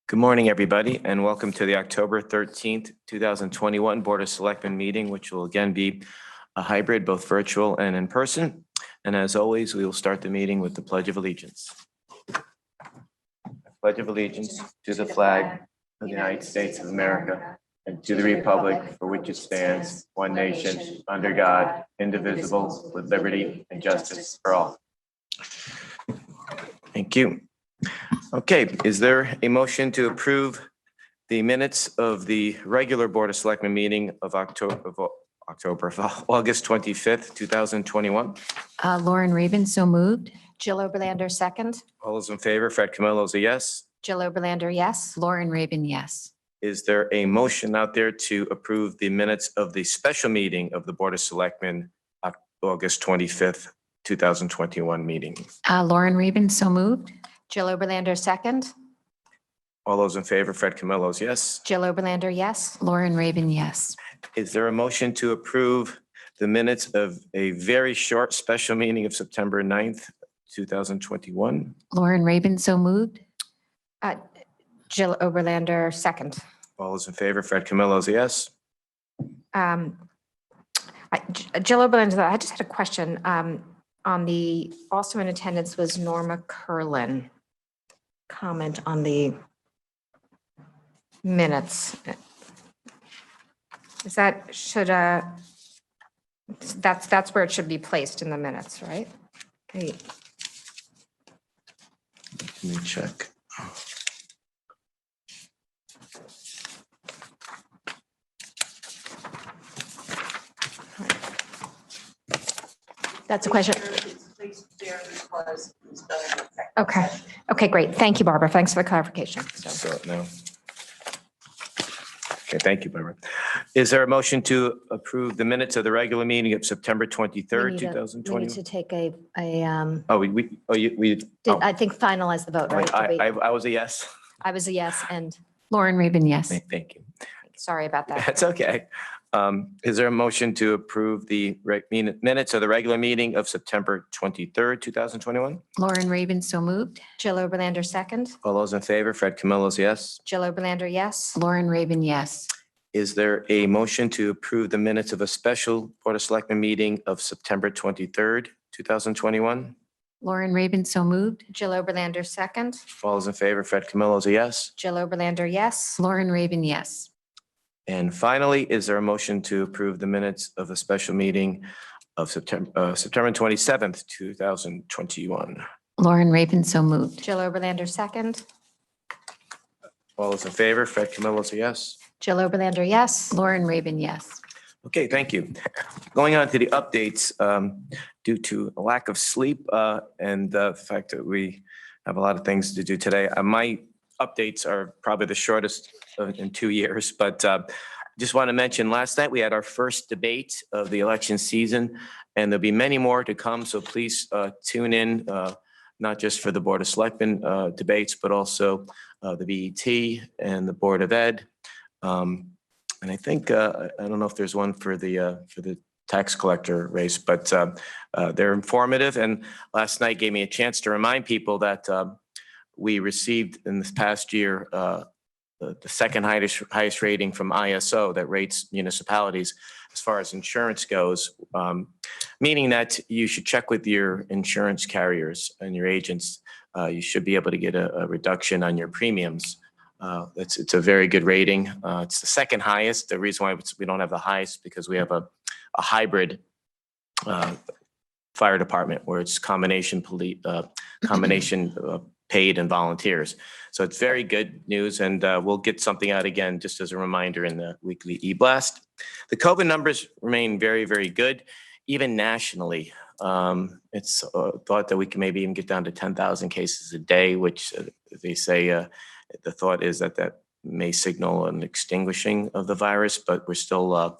Good morning, everybody, and welcome to the October 13th, 2021 Board of Selectmen meeting, which will again be a hybrid, both virtual and in person. And as always, we will start the meeting with the Pledge of Allegiance. Pledge of Allegiance to the flag of the United States of America and to the republic for which it stands, one nation, under God, indivisible, with liberty and justice for all. Thank you. Okay, is there a motion to approve the minutes of the regular Board of Selectmen meeting of August 25th, 2021? Lauren Raven, so moved. Jill Oberlander, second. All those in favor, Fred Camillo is a yes. Jill Oberlander, yes. Lauren Raven, yes. Is there a motion out there to approve the minutes of the special meeting of the Board of Selectmen, August 25th, 2021 meeting? Lauren Raven, so moved. Jill Oberlander, second. All those in favor, Fred Camillo is yes. Jill Oberlander, yes. Lauren Raven, yes. Is there a motion to approve the minutes of a very short special meeting of September 9th, 2021? Lauren Raven, so moved. Jill Oberlander, second. All those in favor, Fred Camillo is a yes. Jill Oberlander, I just had a question. On the, also in attendance was Norma Curlin. Comment on the minutes. Is that, that's where it should be placed in the minutes, right? Okay. Let me check. That's a question. Okay. Okay, great. Thank you, Barbara. Thanks for the clarification. So now. Okay, thank you, Barbara. Is there a motion to approve the minutes of the regular meeting of September 23rd, We need 2020? to take a, Oh, we, I think finalize the vote, right? Did we- I was a yes. I was a yes, and Lauren Raven, yes. Thank you. sorry about that. That's okay. Is there a motion to approve the minutes of the regular meeting of September 23rd, 2021? Lauren Raven, so moved. Jill Oberlander, second. All those in favor, Fred Camillo is yes. Jill Oberlander, yes. Lauren Raven, yes. Is there a motion to approve the minutes of a special Board of Selectmen meeting of September 23rd, 2021? Lauren Raven, so moved. Jill Oberlander, second. All those in favor, Fred Camillo is a yes. Jill Oberlander, yes. Lauren Raven, yes. And finally, is there a motion to approve the minutes of a special meeting of September 27th, 2021? Lauren Raven, so moved. Jill Oberlander, second. All those in favor, Fred Camillo is a yes. Jill Oberlander, yes. Lauren Raven, yes. Okay, thank you. Going on to the updates, due to a lack of sleep and the fact that we have a lot of things to do today, my updates are probably the shortest in 2 years, but just want to mention last night we had our first debate of the election season, and there'll be many more to come. So please tune in, not just for the Board of Selectmen debates, but also the BET and the Board of Ed. And I think I don't know if there's one for the tax collector race, but they're informative. And last night gave me a chance to remind people that we received in this past year the second highest rating from ISO that rates municipalities as far as insurance goes, meaning that you should check with your insurance carriers and your agents. You should be able to get a reduction on your premiums. It's a very good rating. It's the second highest. The reason why we don't have the highest because we have a hybrid fire department where it's combination paid and volunteers. So it's very good news, and we'll get something out again just as a reminder in the weekly e-blast. The COVID numbers remain very, very good, even nationally. It's thought that we can maybe even get down to 10,000 cases a day, which they say the thought is that that may signal an extinguishing of the virus, but we're still,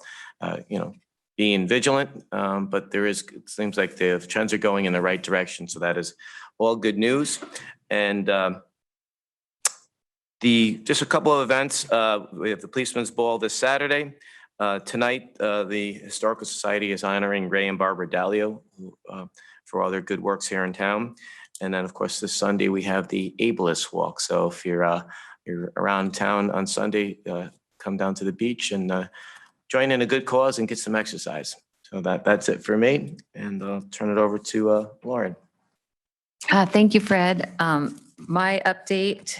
being vigilant. But it seems like the trends are going in the right direction. So that is all good news. And just a couple of events. We have the Policeman's Ball this Saturday. Tonight, the Historical Society is honoring Ray and Barbara Dalio for all their good works here in town. And then, of course, this Sunday we have the Ableist Walk. So if you're you're around town on Sunday, come down to the beach and join in a good cause and get some exercise. So that's it for me, and I'll turn it over to Lauren. Thank you, Fred. My update,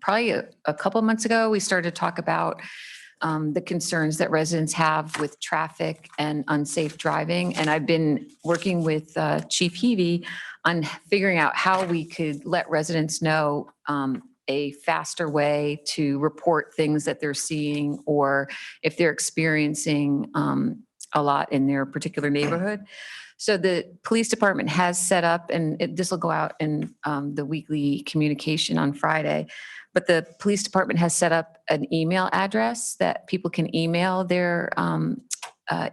probably a couple months ago, we started to talk about the concerns that residents have with traffic and unsafe driving. And I've been working with Chief Heavey on figuring out how we could let residents know a faster way to report things that they're seeing, or if they're experiencing a lot in their particular neighborhood. So the police department has set up, and this will go out in the weekly communication on Friday, but the police department has set up an email address that people can email their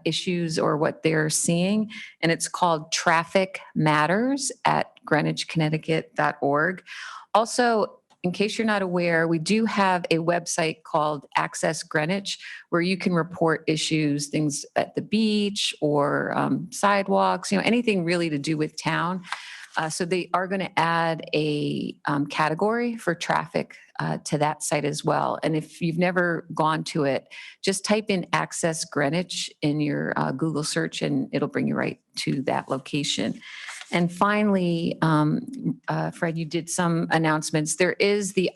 issues or what they're seeing. And it's called trafficmatters@greenwichconnecticut.org. Also, in case you're not aware, we do have a website called Access Greenwich, where you can report issues, things at the beach or sidewalks, anything really to do with town. So they are going to add a category for traffic to that site as well. And if you've never gone to it, just type in Access Greenwich in your Google search and it'll bring you right to that location. And finally, Fred, you did some announcements. There is the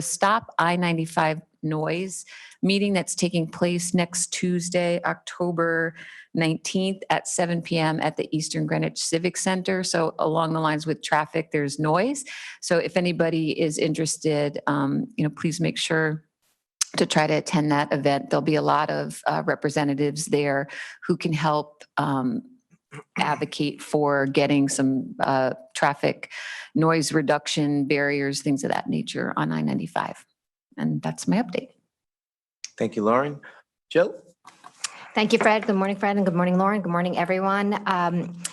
Stop I-95 Noise meeting that's taking place next Tuesday, October 19th at 7 p.m. at the Eastern Greenwich Civic Center. So along the lines with traffic, there's noise. So if anybody is interested, please make sure to try to attend that event. There'll be a lot of representatives there who can help advocate for getting some traffic noise reduction barriers, things of that nature on I-95. And that's my update. Thank you, Lauren. Jill? Thank you, Fred. Good morning, Fred, and good morning, Lauren. Good morning, everyone.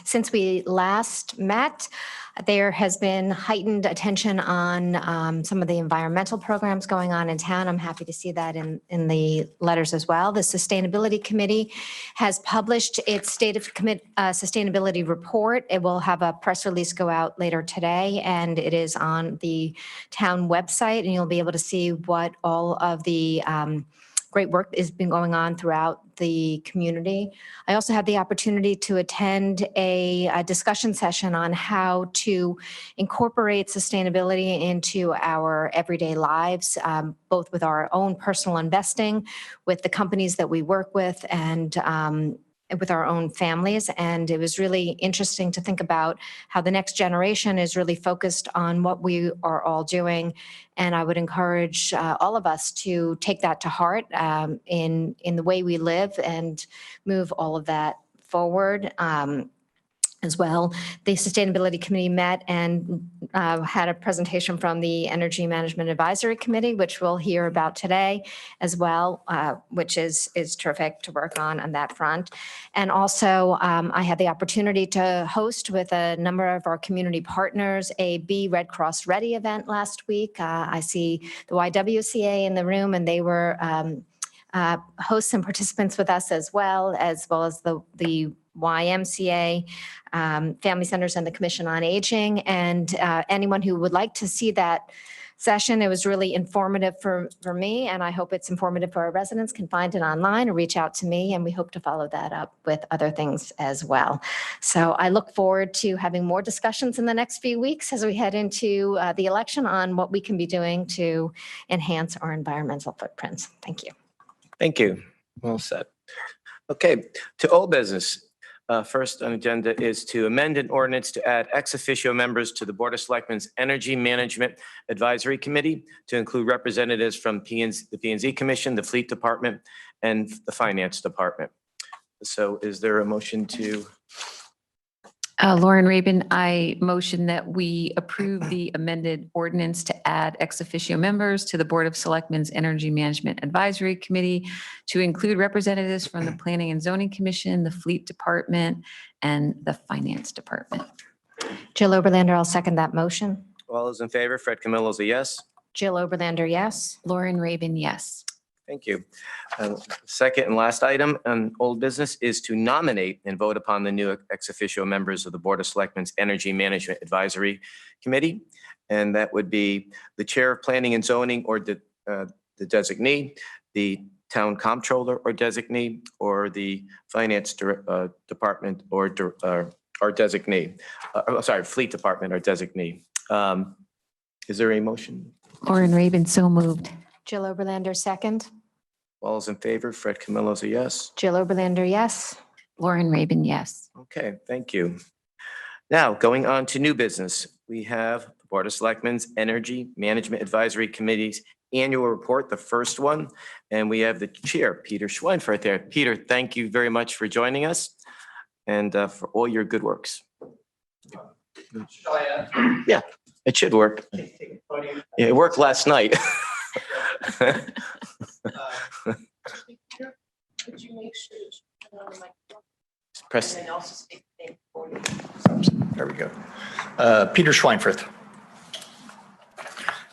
Since we last met, there has been heightened attention on some of the environmental programs going on in town. I'm happy to see that in the letters as well. The Sustainability Committee has published its State of Sustainability Report. It will have a press release go out later today, and it is on the town website, and you'll be able to see what all of the great work has been going on throughout the community. I also had the opportunity to attend a discussion session on how to incorporate sustainability into our everyday lives, both with our own personal investing, with the companies that we work with, and with our own families. And it was really interesting to think about how the next generation is really focused on what we are all doing. And I would encourage all of us to take that to heart in the way we live and move all of that forward. As well, the Sustainability Committee met and had a presentation from the Energy Management Advisory Committee, which we'll hear about today as well, which is terrific to work on that front. And also, I had the opportunity to host with a number of our community partners a Be Red Cross Ready event last week. I see the YWCA in the room, and they were hosts and participants with us as well as the YMCA, Family Centers, and the Commission on Aging. And anyone who would like to see that session, it was really informative for me, and I hope it's informative for our residents, can find it online or reach out to me, and we hope to follow that up with other things as well. So I look forward to having more discussions in the next few weeks as we head into the election on what we can be doing to enhance our environmental footprints. Thank you. Thank you. Well said. Okay, to old business. First on the agenda is to amend an ordinance to add ex officio members to the Board of Selectmen's Energy Management Advisory Committee to include representatives from the P&Z Commission, the Fleet Department, and the Finance Department. So is there a motion to? Lauren Rabin, I motion that we approve the amended ordinance to add ex officio members to the Board of Selectmen's Energy Management Advisory Committee to include representatives from the Planning and Zoning Commission, the Fleet Department, and the Finance Department. Jill Oberlander, I'll second that motion. All those in favor? Fred Camillo's a yes. Jill Oberlander, yes. Lauren Rabin, yes. Thank you. Second and last item on old business is to nominate and vote upon the new ex officio members of the Board of Selectmen's Energy Management Advisory Committee. And that would be the Chair of Planning and Zoning or the designee, the Town Comptroller or designee, or the Finance Department or designee. Fleet Department or designee. Is there a motion? Lauren Raven, so moved. Jill Oberlander, second. All those in favor? Fred Camillo's a yes. Jill Oberlander, yes. Lauren Raven, yes. Okay, thank you. Now, going on to new business, we have the Board of Selectmen's Energy Management Advisory Committee's annual report, the first one, and we have the chair, Peter Schweinfurt there. Peter, thank you very much for joining us and for all your good works. Yeah, it should work. Yeah, it worked last night. Could you make sure you turn on the microphone Press. and then also speak the name for you? There we go. Peter Schweinfurt.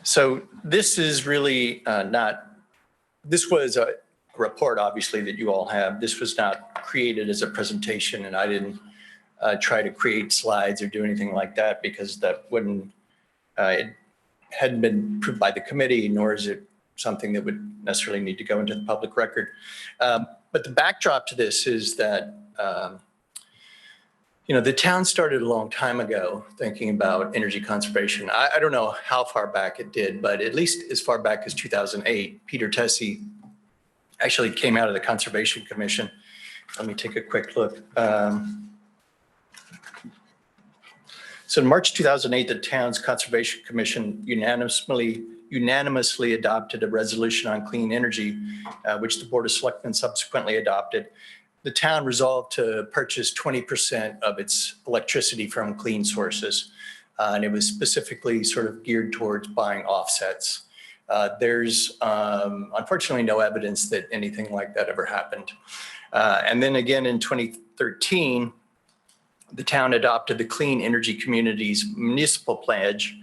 So this is really this was a report, obviously, that you all have. This was not created as a presentation, and I didn't try to create slides or do anything like that because that wouldn't, it hadn't been approved by the committee, nor is it something that would necessarily need to go into the public record. But the backdrop to this is that, the town started a long time ago thinking about energy conservation. I don't know how far back it did, but at least as far back as 2008, Peter Tessie actually came out of the Conservation Commission. Let me take a quick look. So in March 2008, the town's Conservation Commission unanimously adopted a resolution on clean energy, which the Board of Selectmen subsequently adopted. The town resolved to purchase 20% of its electricity from clean sources, and it was specifically sort of geared towards buying offsets. There's unfortunately no evidence that anything like that ever happened. And then again in 2013, the town adopted the Clean Energy Communities Municipal Pledge,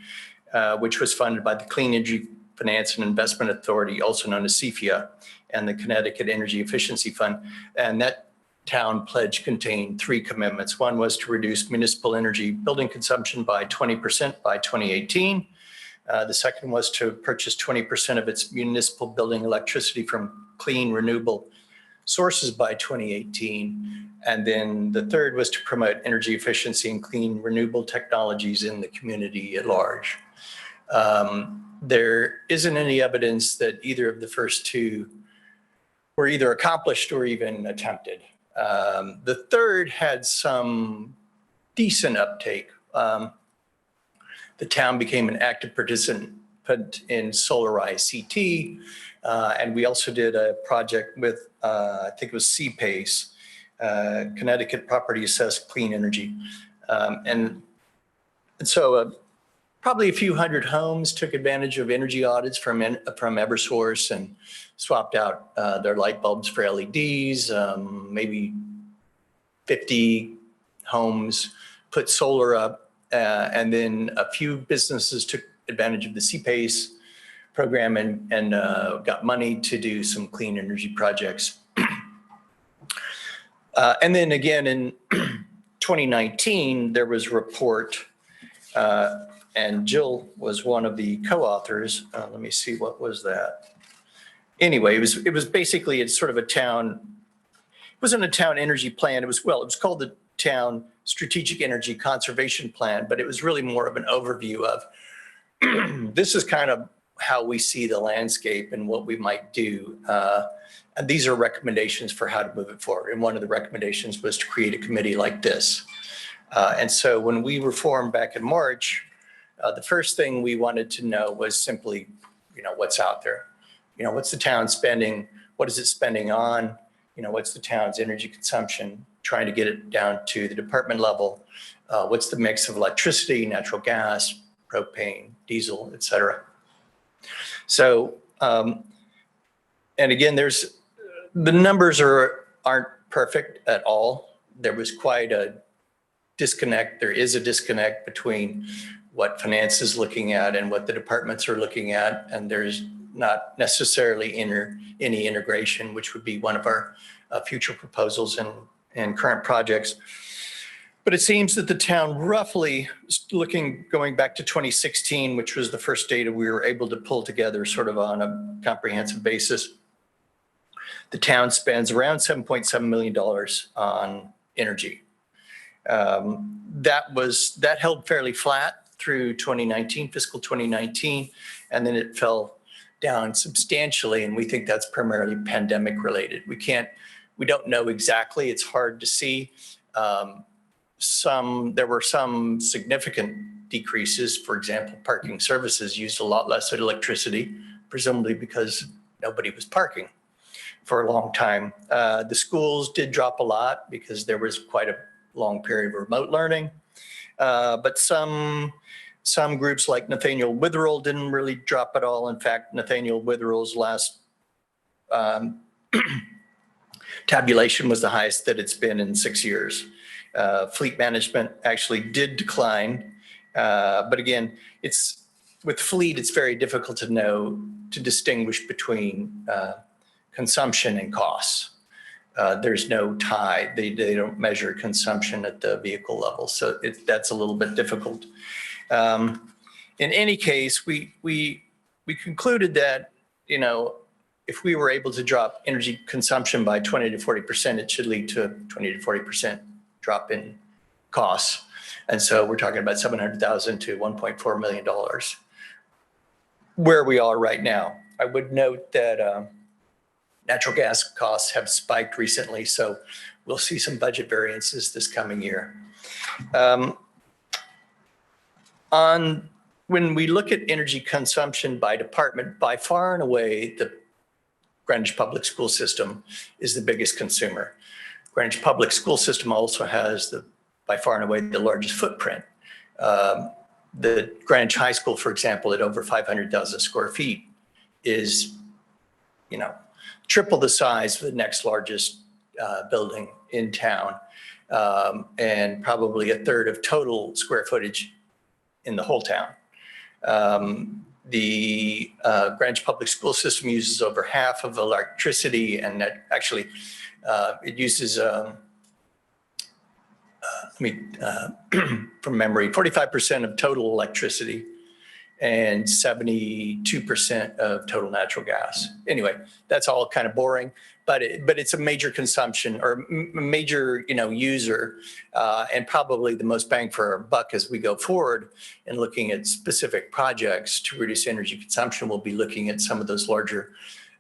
which was funded by the Clean Energy Finance and Investment Authority, also known as CFIA, and the Connecticut Energy Efficiency Fund. And that town pledge contained 3 commitments. One was to reduce municipal energy building consumption by 20% by 2018. The second was to purchase 20% of its municipal building electricity from clean, renewable sources by 2018. And then the third was to promote energy efficiency and clean, renewable technologies in the community at large. There isn't any evidence that either of the first 2 were either accomplished or even attempted. The third had some decent uptake. The town became an active participant in Solarized CT, and we also did a project with, I think it was CPACE, Connecticut Property Assessed Clean Energy. And so probably a few hundred homes took advantage of energy audits from Eversource and swapped out their light bulbs for LEDs. Maybe 50 homes put solar up, and then a few businesses took advantage of the CPACE program and got money to do some clean energy projects. And then again in 2019, there was a report, and Jill was one of the co-authors. Let me see, what was that? Anyway, it was basically, it's sort of a town, it wasn't a town energy plan. It was called the Town Strategic Energy Conservation Plan, but it was really more of an overview of this is kind of how we see the landscape and what we might do. And these are recommendations for how to move it forward. And one of the recommendations was to create a committee like this. And so when we were formed back in March, the first thing we wanted to know was simply, what's out there? What's the town spending? What is it spending on? What's the town's energy consumption? Trying to get it down to the department level. What's the mix of electricity, natural gas, propane, diesel, et cetera. So, and again, the numbers aren't perfect at all. There was quite a disconnect. There is a disconnect between what finance is looking at and what the departments are looking at. And there's not necessarily any integration, which would be one of our future proposals and current projects. But it seems that the town roughly, going back to 2016, which was the first data we were able to pull together sort of on a comprehensive basis, the town spends around $7.7 million on energy. That held fairly flat through 2019, fiscal 2019, and then it fell down substantially, and we think that's primarily pandemic related. We don't know exactly, it's hard to see. There were some significant decreases. For example, parking services used a lot less electricity, presumably because nobody was parking for a long time. The schools did drop a lot because there was quite a long period of remote learning. But some groups like Nathaniel Witherell didn't really drop at all. In fact, Nathaniel Witherell's last tabulation was the highest that it's been in 6 years. Fleet management actually did decline. But again, with fleet, it's very difficult to distinguish between consumption and costs. There's no tie. They don't measure consumption at the vehicle level. So that's a little bit difficult. In any case, we concluded that, if we were able to drop energy consumption by 20 to 40%, it should lead to a 20 to 40% drop in costs. And so we're talking about $700,000 to $1.4 million where we are right now. I would note that natural gas costs have spiked recently, so we'll see some budget variances this coming year. When we look at energy consumption by department, by far and away, the Greenwich Public School System is the biggest consumer. Greenwich Public School System also has by far and away the largest footprint. The Greenwich High School, for example, at over 500,000 square feet is, triple the size of the next largest building in town, and probably a third of total square footage in the whole town. The Greenwich Public School System uses over half of electricity, and that actually it uses, from memory, 45% of total electricity and 72% of total natural gas. Anyway, that's all kind of boring, but it's a major consumption or major, user, and probably the most bang for our buck as we go forward in looking at specific projects to reduce energy consumption. We'll be looking at some of those larger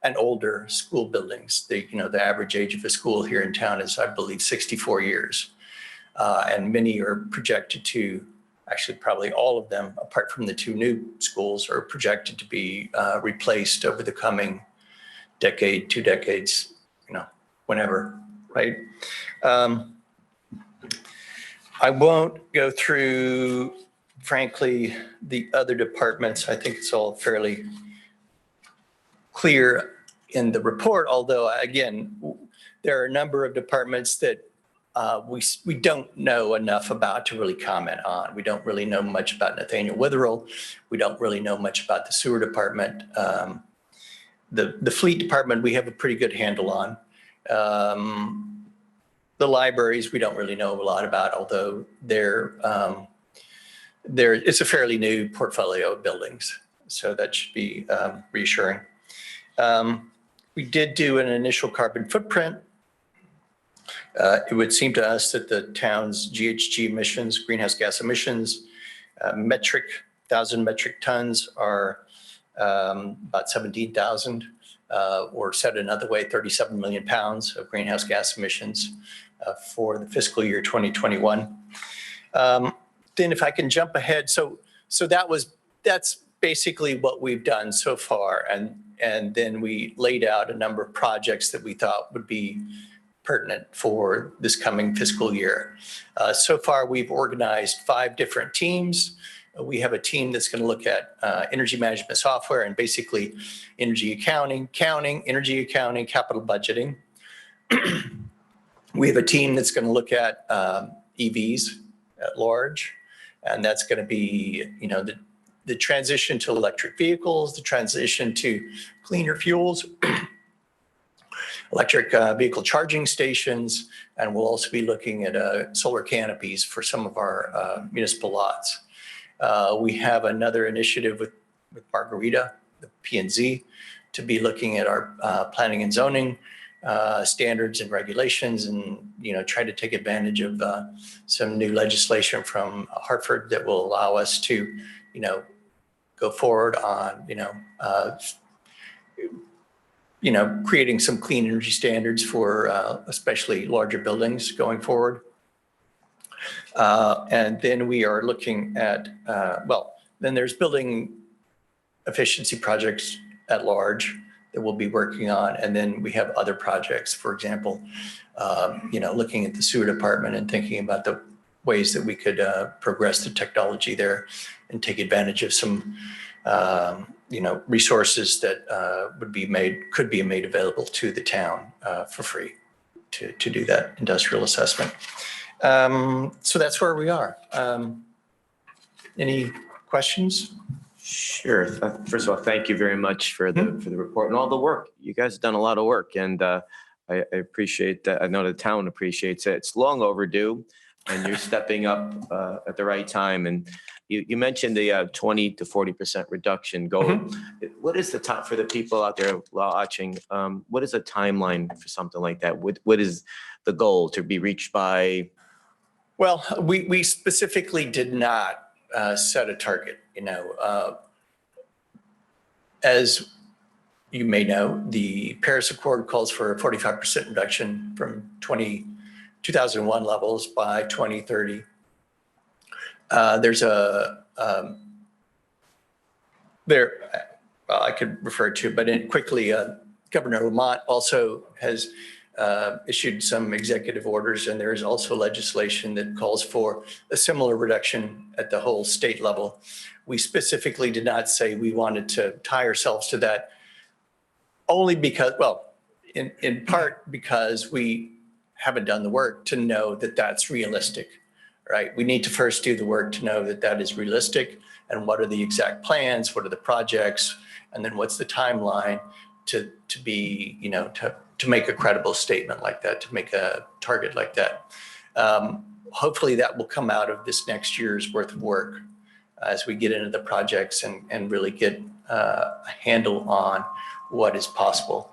and older school buildings. The average age of a school here in town is, I believe, 64 years. And many are projected to, actually probably all of them, apart from the two new schools, are projected to be replaced over the coming decade, 2 decades, whenever, right? I won't go through, frankly, the other departments. I think it's all fairly clear in the report, although, again, there are a number of departments that we don't know enough about to really comment on. We don't really know much about Nathaniel Witherell. We don't really know much about the sewer department. The fleet department, we have a pretty good handle on. The libraries, we don't really know a lot about, although it's a fairly new portfolio of buildings. So that should be reassuring. We did do an initial carbon footprint. It would seem to us that the town's GHG emissions, greenhouse gas emissions, 1,000 metric tons are about 17,000, or said another way, 37 million pounds of greenhouse gas emissions for the fiscal year 2021. Then if I can jump ahead, so that's basically what we've done so far. And then we laid out a number of projects that we thought would be pertinent for this coming fiscal year. So far, we've organized 5 different teams. We have a team that's going to look at energy management software and basically energy accounting, energy accounting, capital budgeting. We have a team that's going to look at EVs at large, and that's going to be, the transition to electric vehicles, the transition to cleaner fuels, electric vehicle charging stations, and we'll also be looking at solar canopies for some of our municipal lots. We have another initiative with Margarita, the P&Z, to be looking at our planning and zoning standards and regulations, and try to take advantage of some new legislation from Hartford that will allow us to go forward on creating some clean energy standards for especially larger buildings going forward. And then we are looking at then there's building efficiency projects at large that we'll be working on. And then we have other projects, for example, looking at the sewer department and thinking about the ways that we could progress the technology there and take advantage of some, resources that could be made available to the town for free to do that industrial assessment. So that's where we are. Any questions? Sure. First of all, thank you very much for the report and all the work. You guys have done a lot of work, and I appreciate that. I know the town appreciates it. It's long overdue, and you're stepping up at the right time. And you mentioned the 20 to 40% reduction goal. What is the top for the people out there watching? What is a timeline for something like that? What is the goal to be reached by? Well, we specifically did not set a target. As you may know, the Paris Accord calls for a 45% reduction from 2001 levels by 2030. There's I could refer to, but quickly, Governor Lamont also has issued some executive orders, and there is also legislation that calls for a similar reduction at the whole state level. We specifically did not say we wanted to tie ourselves to that, only because, in part because we haven't done the work to know that that's realistic, right? We need to first do the work to know that that is realistic, and what are the exact plans, what are the projects, and then what's the timeline to be, to make a credible statement like that, to make a target like that. Hopefully that will come out of this next year's worth of work as we get into the projects and really get a handle on what is possible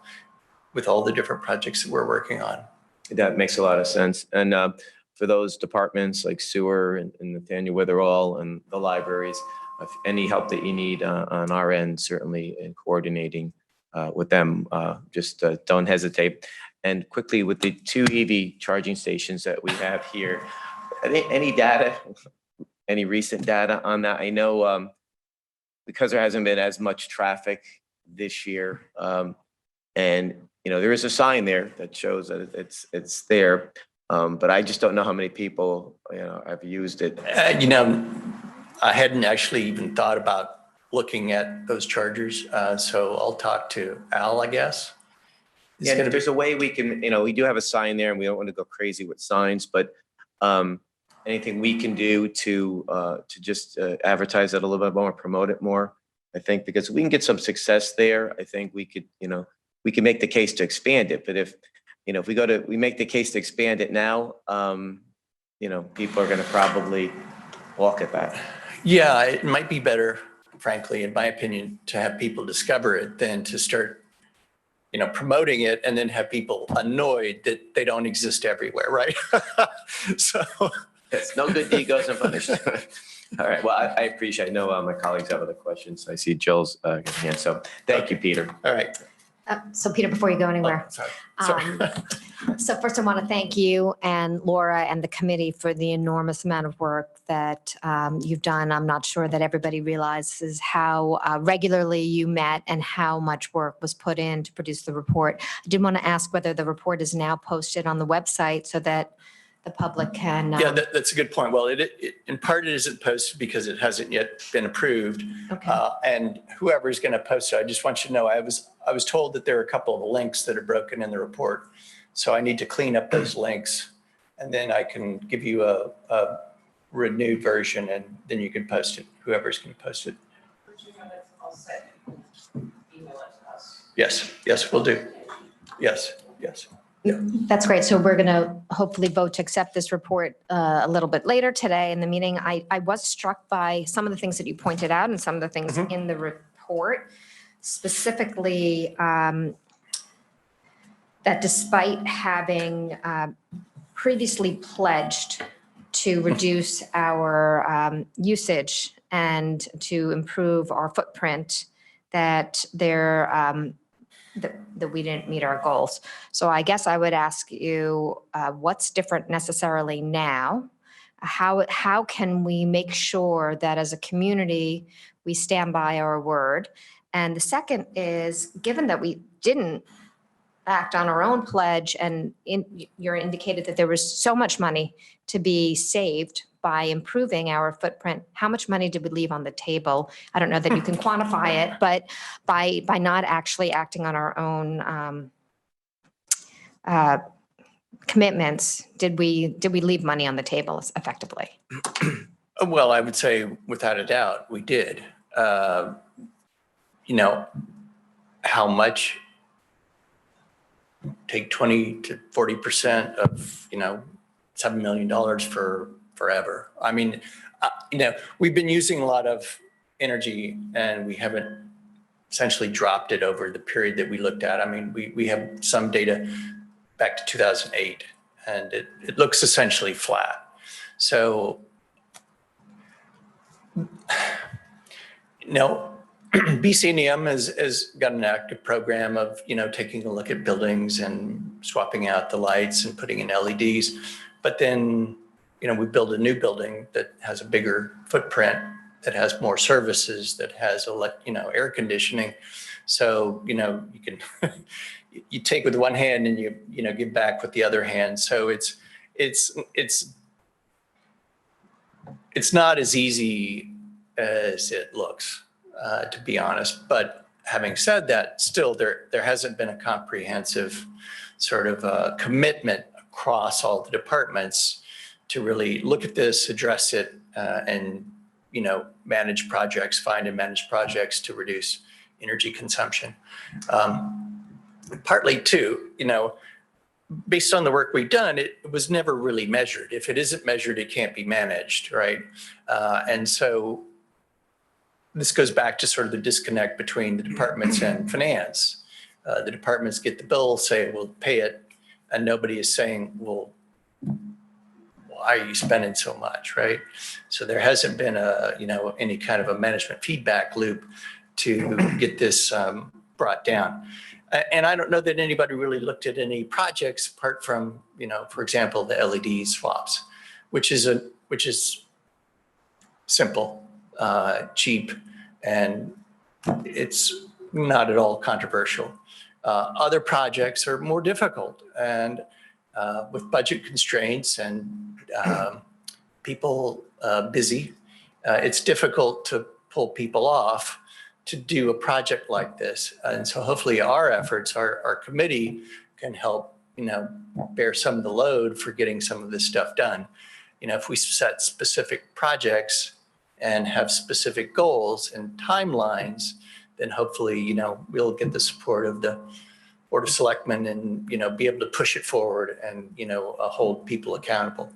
with all the different projects that we're working on. That makes a lot of sense. And for those departments like sewer and Nathaniel Witherall and the libraries, if any help that you need on our end, certainly in coordinating with them, just don't hesitate. And quickly, with the 2 EV charging stations that we have here, any data, any recent data on that? I know because there hasn't been as much traffic this year, and there is a sign there that shows that it's there, but I just don't know how many people have used it. I hadn't actually even thought about looking at those chargers, so I'll talk to Al, I guess. Yeah, there's a way we can, we do have a sign there, and we don't want to go crazy with signs, but anything we can do to just advertise it a little bit more, promote it more, I think, because we can get some success there. I think we could, we can make the case to expand it. But if we make the case to expand it now, people are going to probably balk at that. Yeah, it might be better, frankly, in my opinion, to have people discover it than to start, promoting it and then have people annoyed that they don't exist everywhere, right? So it's no good deed goes unpunished. All right. Well, I appreciate. I know my colleagues have other questions. I see Jill's hand. So thank you, Peter. All right. So Peter, before you go anywhere. Sorry. So first I want to thank you and Laura and the committee for the enormous amount of work that you've done. I'm not sure that everybody realizes how regularly you met and how much work was put in to produce the report. I did want to ask whether the report is now posted on the website so that the public can. Yeah, that's a good point. Well, in part it isn't posted because it hasn't yet been approved. Okay. And whoever's going to post it, I just want you to know, I was told that there are a couple of links that are broken in the report. So I need to clean up those links, and then I can give you a renewed version, and then you can post it, whoever's going to post it. all set, email it to us. Yes, yes, we'll do. Yes, yes. That's great. So we're going to hopefully vote to accept this report a little bit later today in the meeting. I was struck by some of the things that you pointed out and some of the things in the report, specifically that despite having previously pledged to reduce our usage and to improve our footprint, that that we didn't meet our goals. So I guess I would ask you, what's different necessarily now? How can we make sure that as a community, we stand by our word? And the second is, given that we didn't act on our own pledge and you're indicated that there was so much money to be saved by improving our footprint, how much money did we leave on the table? I don't know that you can quantify it, but by not actually acting on our own commitments, did we leave money on the table effectively? Well, I would say without a doubt, we did. You know, how much? Take 20 to 40% of, $7 million for forever. I mean, we've been using a lot of energy and we haven't essentially dropped it over the period that we looked at. I mean, we have some data back to 2008 and it looks essentially flat. So, BCNM has got an active program of, taking a look at buildings and swapping out the lights and putting in LEDs. But then, we build a new building that has a bigger footprint, that has more services, that has, air conditioning. So, you can, you take with one hand and you give back with the other hand. So it's not as easy as it looks. To be honest. But having said that, still there hasn't been a comprehensive sort of commitment across all the departments to really look at this, address it, and manage projects, find and manage projects to reduce energy consumption. Partly too, based on the work we've done, it was never really measured. If it isn't measured, it can't be managed, right? And so this goes back to sort of the disconnect between the departments and finance. The departments get the bill, say, we'll pay it, and nobody is saying, well, why are you spending so much, right? So there hasn't been any kind of a management feedback loop to get this brought down. And I don't know that anybody really looked at any projects apart from, for example, the LED swaps, which is simple. Cheap, and it's not at all controversial. Other projects are more difficult, and with budget constraints and people busy, it's difficult to pull people off to do a project like this. And so hopefully our efforts, our committee can help, bear some of the load for getting some of this stuff done. If we set specific projects and have specific goals and timelines, then hopefully, we'll get the support of the Board of Selectmen and, be able to push it forward and, hold people accountable.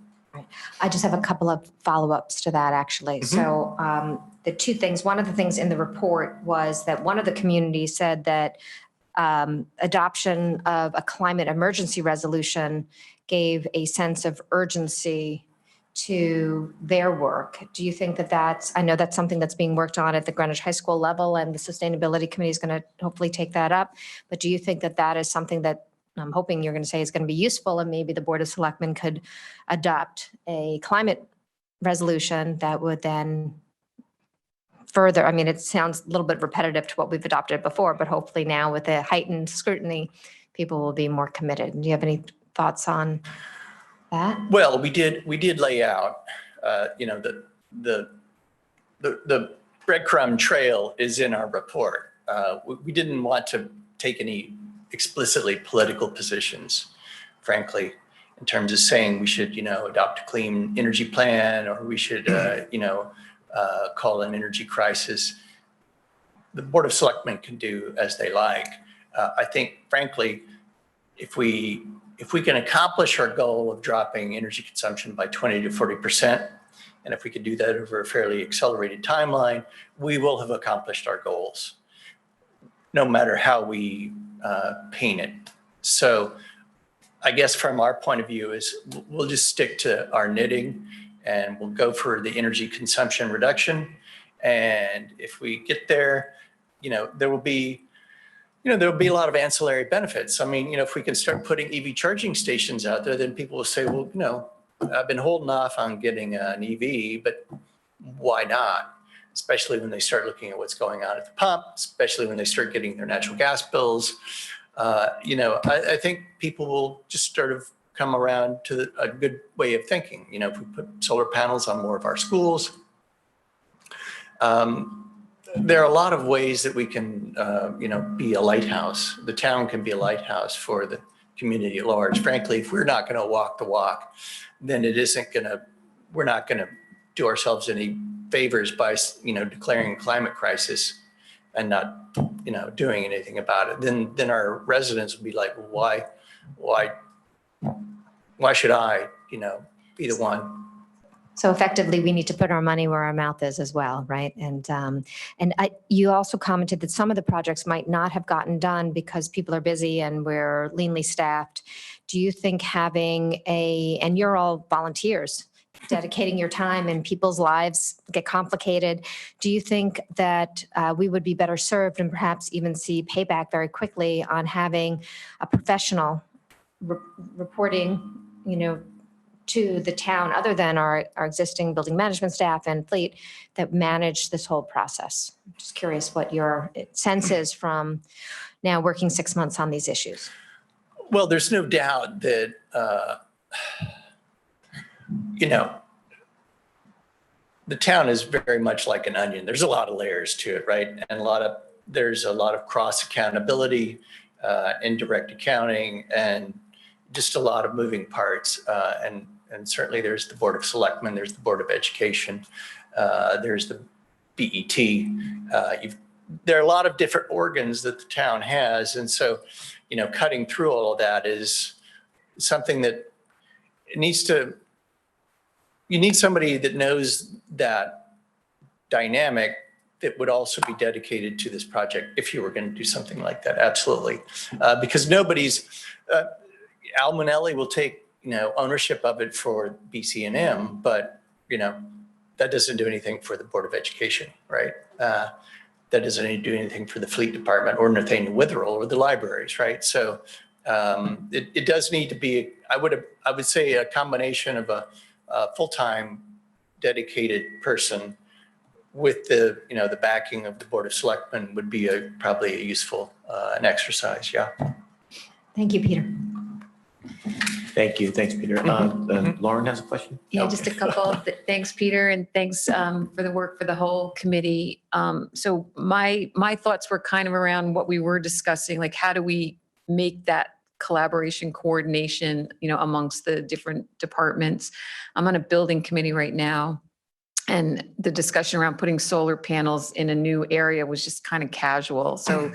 I just have a couple of follow-ups to that, actually. So the two things, one of the things in the report was that one of the communities said that adoption of a climate emergency resolution gave a sense of urgency to their work. Do you think that I know that's something that's being worked on at the Greenwich High School level, and the Sustainability Committee is going to hopefully take that up. But do you think that is something that I'm hoping you're going to say is going to be useful, and maybe the Board of Selectmen could adopt a climate resolution that would then further, it sounds a little bit repetitive to what we've adopted before, but hopefully now with the heightened scrutiny, people will be more committed. Do you have any thoughts on that? Well, we did lay out, the breadcrumb trail is in our report. We didn't want to take any explicitly political positions, frankly, in terms of saying we should, adopt a clean energy plan, or we should, call an energy crisis. the Board of Selectmen can do as they like. I think, frankly, if we can accomplish our goal of dropping energy consumption by 20 to 40%, and if we can do that over a fairly accelerated timeline, we will have accomplished our goals, no matter how we paint it. So I guess from our point of view is we'll just stick to our knitting and we'll go for the energy consumption reduction. And if we get there, there will be a lot of ancillary benefits. I mean, if we can start putting EV charging stations out there, then people will say, well, I've been holding off on getting an EV, but why not? Especially when they start looking at what's going on at the pump, especially when they start getting their natural gas bills. I think people will just sort of come around to a good way of thinking. If we put solar panels on more of our schools, there are a lot of ways that we can, be a lighthouse. The town can be a lighthouse for the community at large. Frankly, if we're not going to walk the walk, then we're not going to do ourselves any favors by, declaring a climate crisis and not, doing anything about it. Then our residents will be like, well, why should I, be the one? So effectively, we need to put our money where our mouth is as well, right? And you also commented that some of the projects might not have gotten done because people are busy and we're leanly staffed. Do you think and you're all volunteers, dedicating your time, and people's lives get complicated. Do you think that we would be better served and perhaps even see payback very quickly on having a professional reporting, to the town, other than our existing building management staff and fleet, that manage this whole process? I'm just curious what your sense is from now working 6 months on these issues. Well, there's no doubt that, the town is very much like an onion. There's a lot of layers to it, right? And there's a lot of cross accountability, indirect accounting, and just a lot of moving parts. And certainly there's the Board of Selectmen, there's the Board of Education, there's the BET. There are a lot of different organs that the town has. And so, cutting through all of that is something that you need somebody that knows that dynamic that would also be dedicated to this project if you were going to do something like that. Absolutely. Because Al Manelli will take, ownership of it for BC&M, but, that doesn't do anything for the Board of Education, right? That doesn't do anything for the Fleet Department or Nathaniel Witherell or the libraries, right? So it does need to be, I would say, a combination of a full-time dedicated person with the backing of the Board of Selectmen would be probably a useful an exercise. Yeah. Thank you, Peter. Thank you. Thanks, Peter. Lauren has a question? Yeah, just a couple. Thanks, Peter, and thanks for the work for the whole committee. So my thoughts were kind of around what we were discussing, like how do we make that collaboration, coordination, amongst the different departments. I'm on a building committee right now, and the discussion around putting solar panels in a new area was just kind of casual. So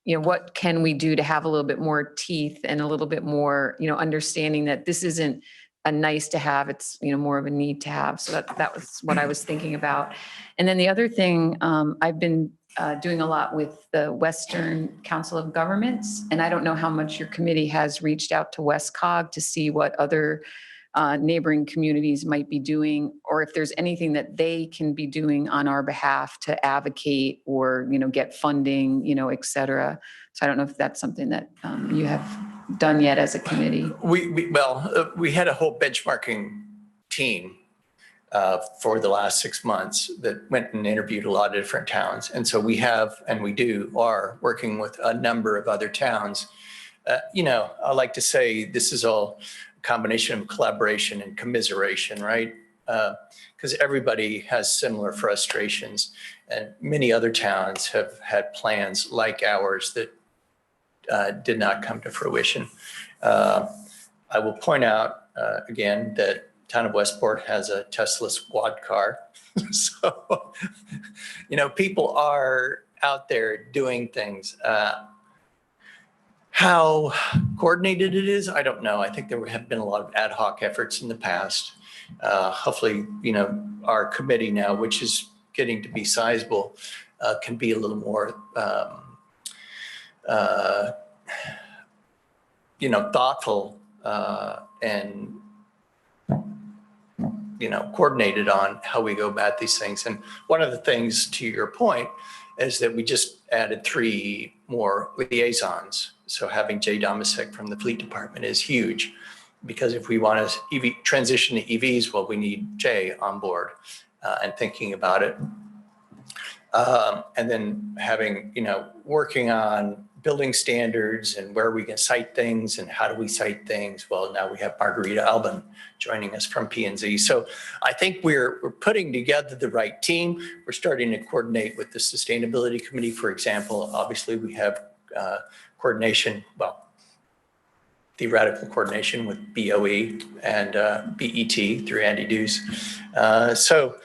what can we do to have a little bit more teeth and a little bit more, understanding that this isn't a nice to have, it's, more of a need to have. So that was what I was thinking about. And then the other thing, I've been doing a lot with the Western Council of Governments, and I don't know how much your committee has reached out to WestCog to see what other neighboring communities might be doing, or if there's anything that they can be doing on our behalf to advocate or, get funding, et cetera. So I don't know if that's something that you have done yet as a committee. We had a whole benchmarking team for the last 6 months that went and interviewed a lot of different towns. And so we are working with a number of other towns. I like to say this is all combination of collaboration and commiseration, right? Because everybody has similar frustrations, and many other towns have had plans like ours that did not come to fruition. I will point out again that town of Westport has a Tesla squad car. So, people are out there doing things. How coordinated it is, I don't know. I think there have been a lot of ad hoc efforts in the past. Hopefully, our committee now, which is getting to be sizable, can be a little more, thoughtful and coordinated on how we go about these things. And one of the things, to your point, is that we just added 3 more liaisons. So having Jay Domisek from the Fleet Department is huge, because if we want to transition to EVs, well, we need Jay on board and thinking about it. And then having, working on building standards and where we can cite things and how do we cite things. Well, now we have Margarita Albin joining us from P&Z. So I think we're putting together the right team. We're starting to coordinate with the Sustainability Committee, for example. Obviously, we have coordination, theoretical coordination with BOE and BET through Andy Dews. So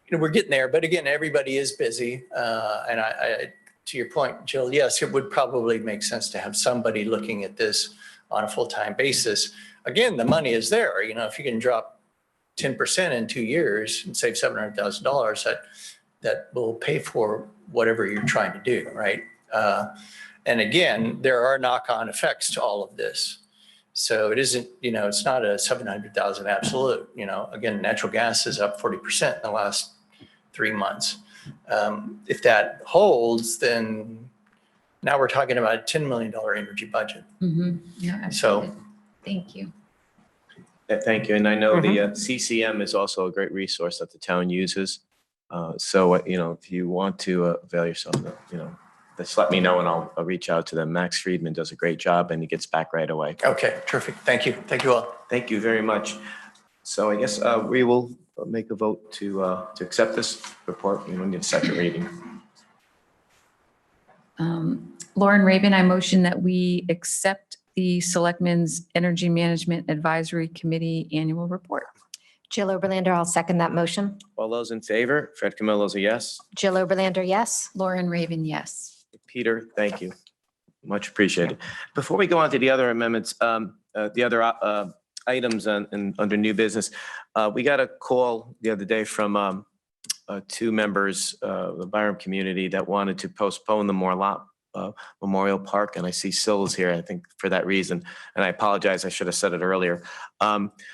we're getting there. But again, everybody is busy. And I to your point, Jill, yes, it would probably make sense to have somebody looking at this on a full-time basis. Again, the money is there. If you can drop 10% in 2 years and save $700,000, that will pay for whatever you're trying to do, right? And again, there are knock-on effects to all of this. So it isn't, it's not a 700,000 absolute. Again, natural gas is up 40% in the last 3 months. If that holds, then now we're talking about a $10 million energy budget. Mm-hmm. Yeah, absolutely. Thank you. Thank you. And I know the CCM is also a great resource that the town uses. So, if you want to avail yourself, just let me know and I'll reach out to them. Max Friedman does a great job and he gets back right away. Okay, terrific. Thank you. Thank you all. Thank you very much. So I guess we will make a vote to accept this report. We don't need a second reading. Lauren Raven, I motion that we accept the Selectmen's Energy Management Advisory Committee Annual Report. Jill Oberlander, I'll second that motion. All those in favor? Fred Camillo's a yes. Jill Oberlander, yes. Lauren Raven, yes. Peter, thank you. Much appreciated. Before we go on to the other amendments, the other items under new business, we got a call the other day from 2 members of the Byram community that wanted to postpone the Memorial Park, and I see Sills here, I think, for that reason. And I apologize, I should have said it earlier.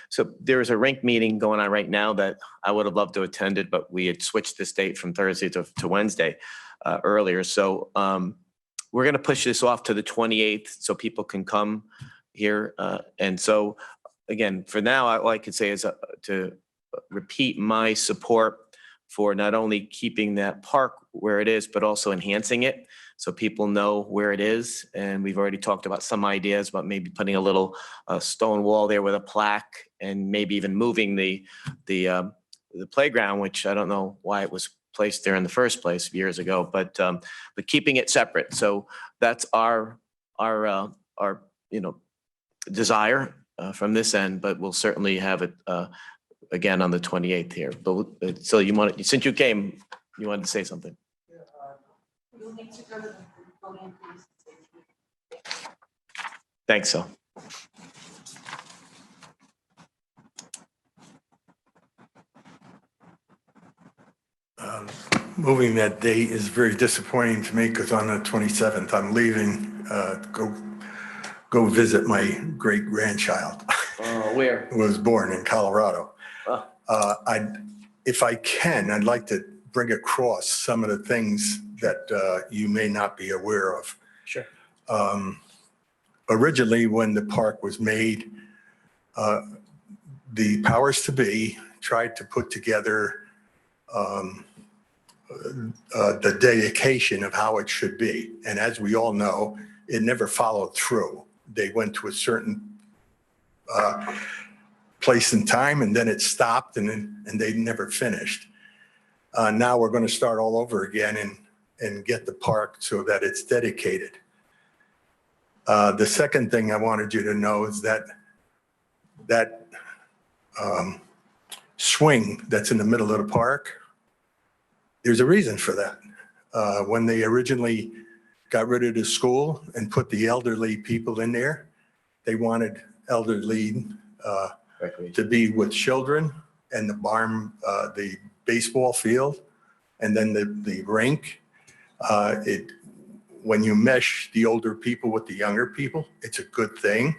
So there is a rink meeting going on right now that I would have loved to attend it, but we had switched this date from Thursday to Wednesday earlier. So we're going to push this off to the 28th so people can come here. And so, again, for now, all I could say is to repeat my support for not only keeping that park where it is, but also enhancing it so people know where it is. And we've already talked about some ideas about maybe putting a little stone wall there with a plaque and maybe even moving the playground, which I don't know why it was placed there in the first place years ago, but keeping it separate. So that's our desire from this end, but we'll certainly have it again on the 28th here. But so since you came, you wanted to say something? You'll need to go to the podium, please. Thanks, so. Moving that date is very disappointing to me because on the 27th, I'm leaving, go visit my great grandchild. Where? Who was born in Colorado. Oh. If I can, I'd like to bring across some of the things that you may not be aware of. Sure. Originally, when the park was made, the powers to be tried to put together the dedication of how it should be. And as we all know, it never followed through. They went to a certain place in time and then it stopped and they never finished. Now we're going to start all over again and get the park so that it's dedicated. The second thing I wanted you to know is that swing that's in the middle of the park, there's a reason for that. When they originally got rid of the school and put the elderly people in there, they wanted elderly to be with children and the barn, the baseball field, and then the rink. When you mesh the older people with the younger people, it's a good thing.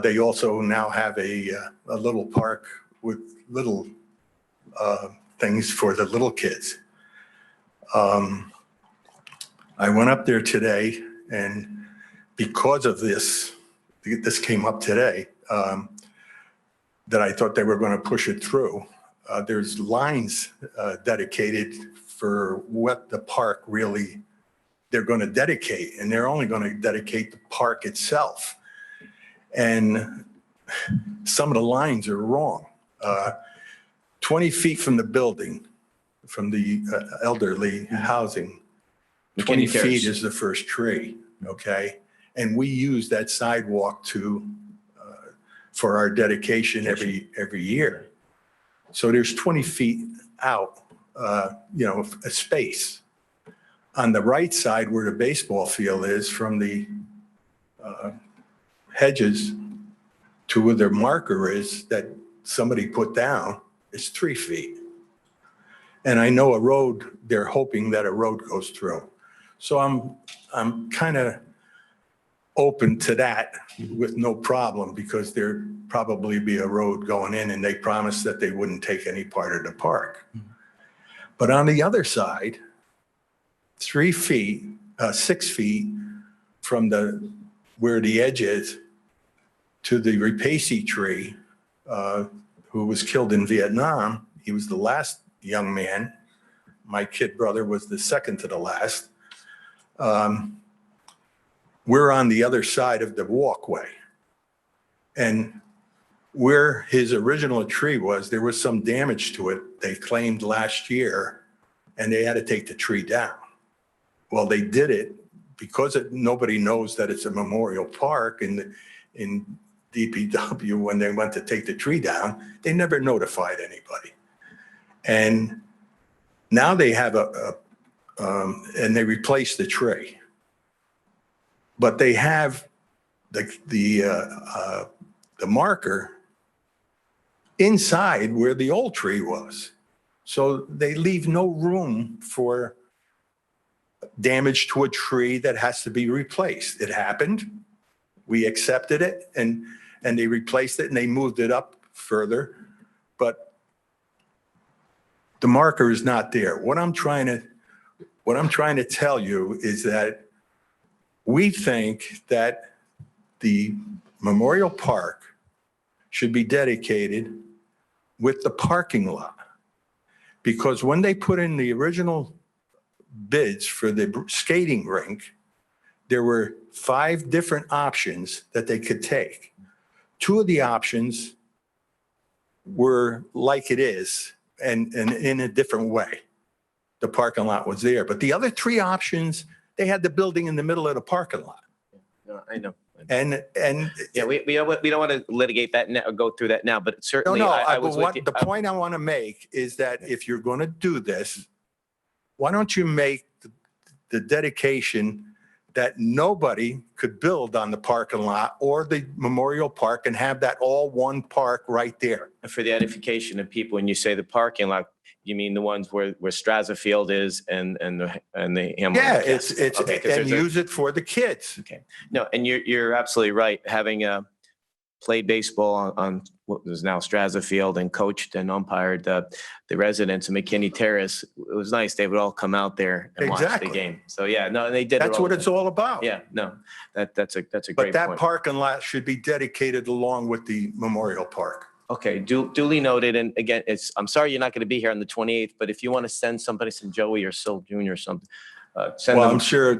They also now have a little park with little things for the little kids. I went up there today, and because of this came up today, that I thought they were going to push it through. There's lines dedicated for what the park really, they're going to dedicate, and they're only going to dedicate the park itself. And some of the lines are wrong. 20 feet from the building, from the elderly housing, 20 McKinney Terrace. feet is the first tree, okay? And we use that sidewalk for our dedication every year. So there's 20 feet out, a space. On the right side where the baseball field is, from the hedges to where their marker is that somebody put down, is 3 feet. And I know a road, they're hoping that a road goes through. So I'm kind of open to that with no problem, because there'd probably be a road going in, and they promised that they wouldn't take any part of the park. But on the other side, 6 feet from where the edge is to the rapace tree, who was killed in Vietnam. He was the last young man. My kid brother was the second to the last. We're on the other side of the walkway. And where his original tree was, there was some damage to it, they claimed last year, and they had to take the tree down. Well, they did it because nobody knows that it's a memorial park in DPW. When they went to take the tree down, they never notified anybody. And now they have and they replaced the tree. But they have the marker inside where the old tree was. So they leave no room for damage to a tree that has to be replaced. It happened. We accepted it, and they replaced it, and they moved it up further. But the marker is not there. What I'm trying to tell you is that we think that the Memorial Park should be dedicated with the parking lot. Because when they put in the original bids for the skating rink, there were 5 different options that they could take. 2 of the options were like it is, and in a different way. The parking lot was there, but the other 3 options, they had the building in the middle of the parking lot. No, I know. And Yeah, we don't want to litigate that now, or go through that now, but certainly I was with you. the point I want to make is that if you're going to do this, why don't you make the dedication that nobody could build on the parking lot or the Memorial Park, and have that all one park right there. For the edification of people, when you say the parking lot, you mean the ones where Straza Field is and the Hamlin? Yeah, it's Okay, 'cause and there's a- use it for the kids. Okay, no, and you're absolutely right. Having played baseball on what is now Straza Field and coached and umpired the residents of McKinney Terrace, it was nice. They would all come out there and watch the Exactly. game. So yeah, no, they did. That's what it's all about. Yeah, no, that's a But great that point. parking lot should be dedicated along with the Memorial Park. Okay, duly noted. And again, I'm sorry you're not going to be here on the 28th, but if you want to send somebody, some Joey or Sil Jr. or something, send Well, them. I'm sure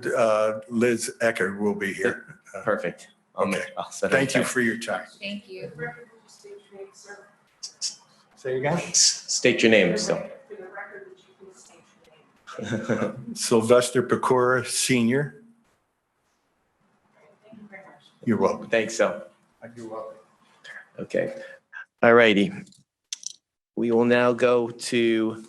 Liz Eckert will be here. Perfect. Okay. I'll send her a Thank you text. for your time. Thank you. For the record, would you state your name, sir? Say again? State your name still. For the record, would you please state your name? Sylvester Pecora, Senior. Thank you very much. You're welcome. Thanks, so. You're welcome. Okay. All righty. We will now go to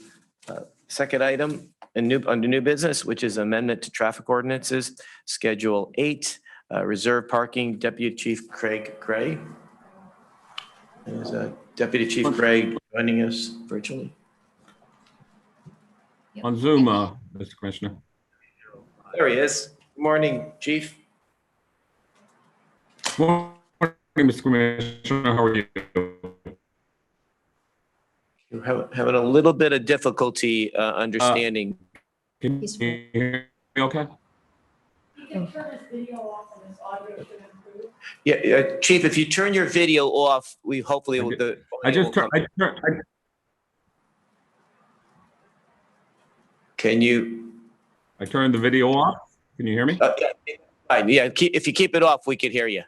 second item, under new business, which is amendment to traffic ordinances, Schedule 8, reserve parking, Deputy Chief Craig Gray. Is Deputy Chief Gray joining us virtually? On Zoom, Mr. Commissioner. There he is. Good morning, Chief. Good morning, Mr. Commissioner. How are you? You're having a little bit of difficulty understanding. Can you hear me okay? You can turn his video off and his audio should improve. Yeah, Chief, if you turn your video off, we hopefully will. Can you? I turned the video off. Can you hear me? Fine. Yeah, if you keep it off, we could hear you.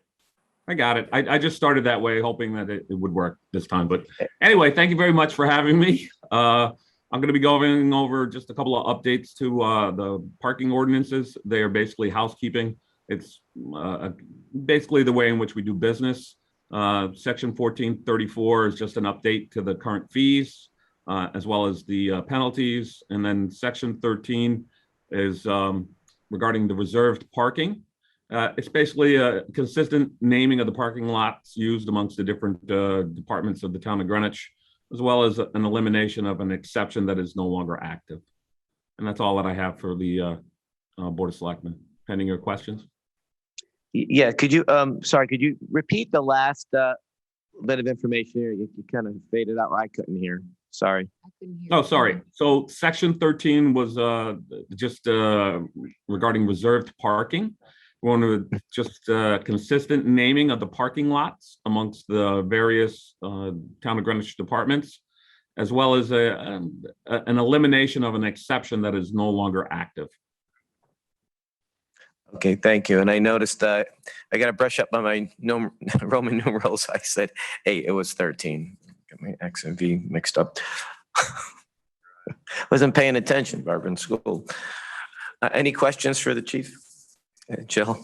I got it. I just started that way, hoping that it would work this time. But anyway, thank you very much for having me. I'm going to be going over just a couple of updates to the parking ordinances. They are basically housekeeping. It's basically the way in which we do business. Section 1434 is just an update to the current fees, as well as the penalties. And then Section 13 is regarding the reserved parking. It's basically a consistent naming of the parking lots used amongst the different departments of the town of Greenwich, as well as an elimination of an exception that is no longer active. And that's all that I have for the Board of Selectmen. Pending your questions. Yeah, could you, sorry, could you repeat the last bit of information here? You kind of faded out. I couldn't hear. Sorry. Oh, sorry. So Section 13 was just regarding reserved parking. We want to just consistent naming of the parking lots amongst the various town of Greenwich departments, as well as an elimination of an exception that is no longer active. Okay, thank you. And I noticed I got to brush up on my Roman numerals. I said 8, it was 13. Got my X and V mixed up. Wasn't paying attention, Barbara, in school. Any questions for the chief? Jill?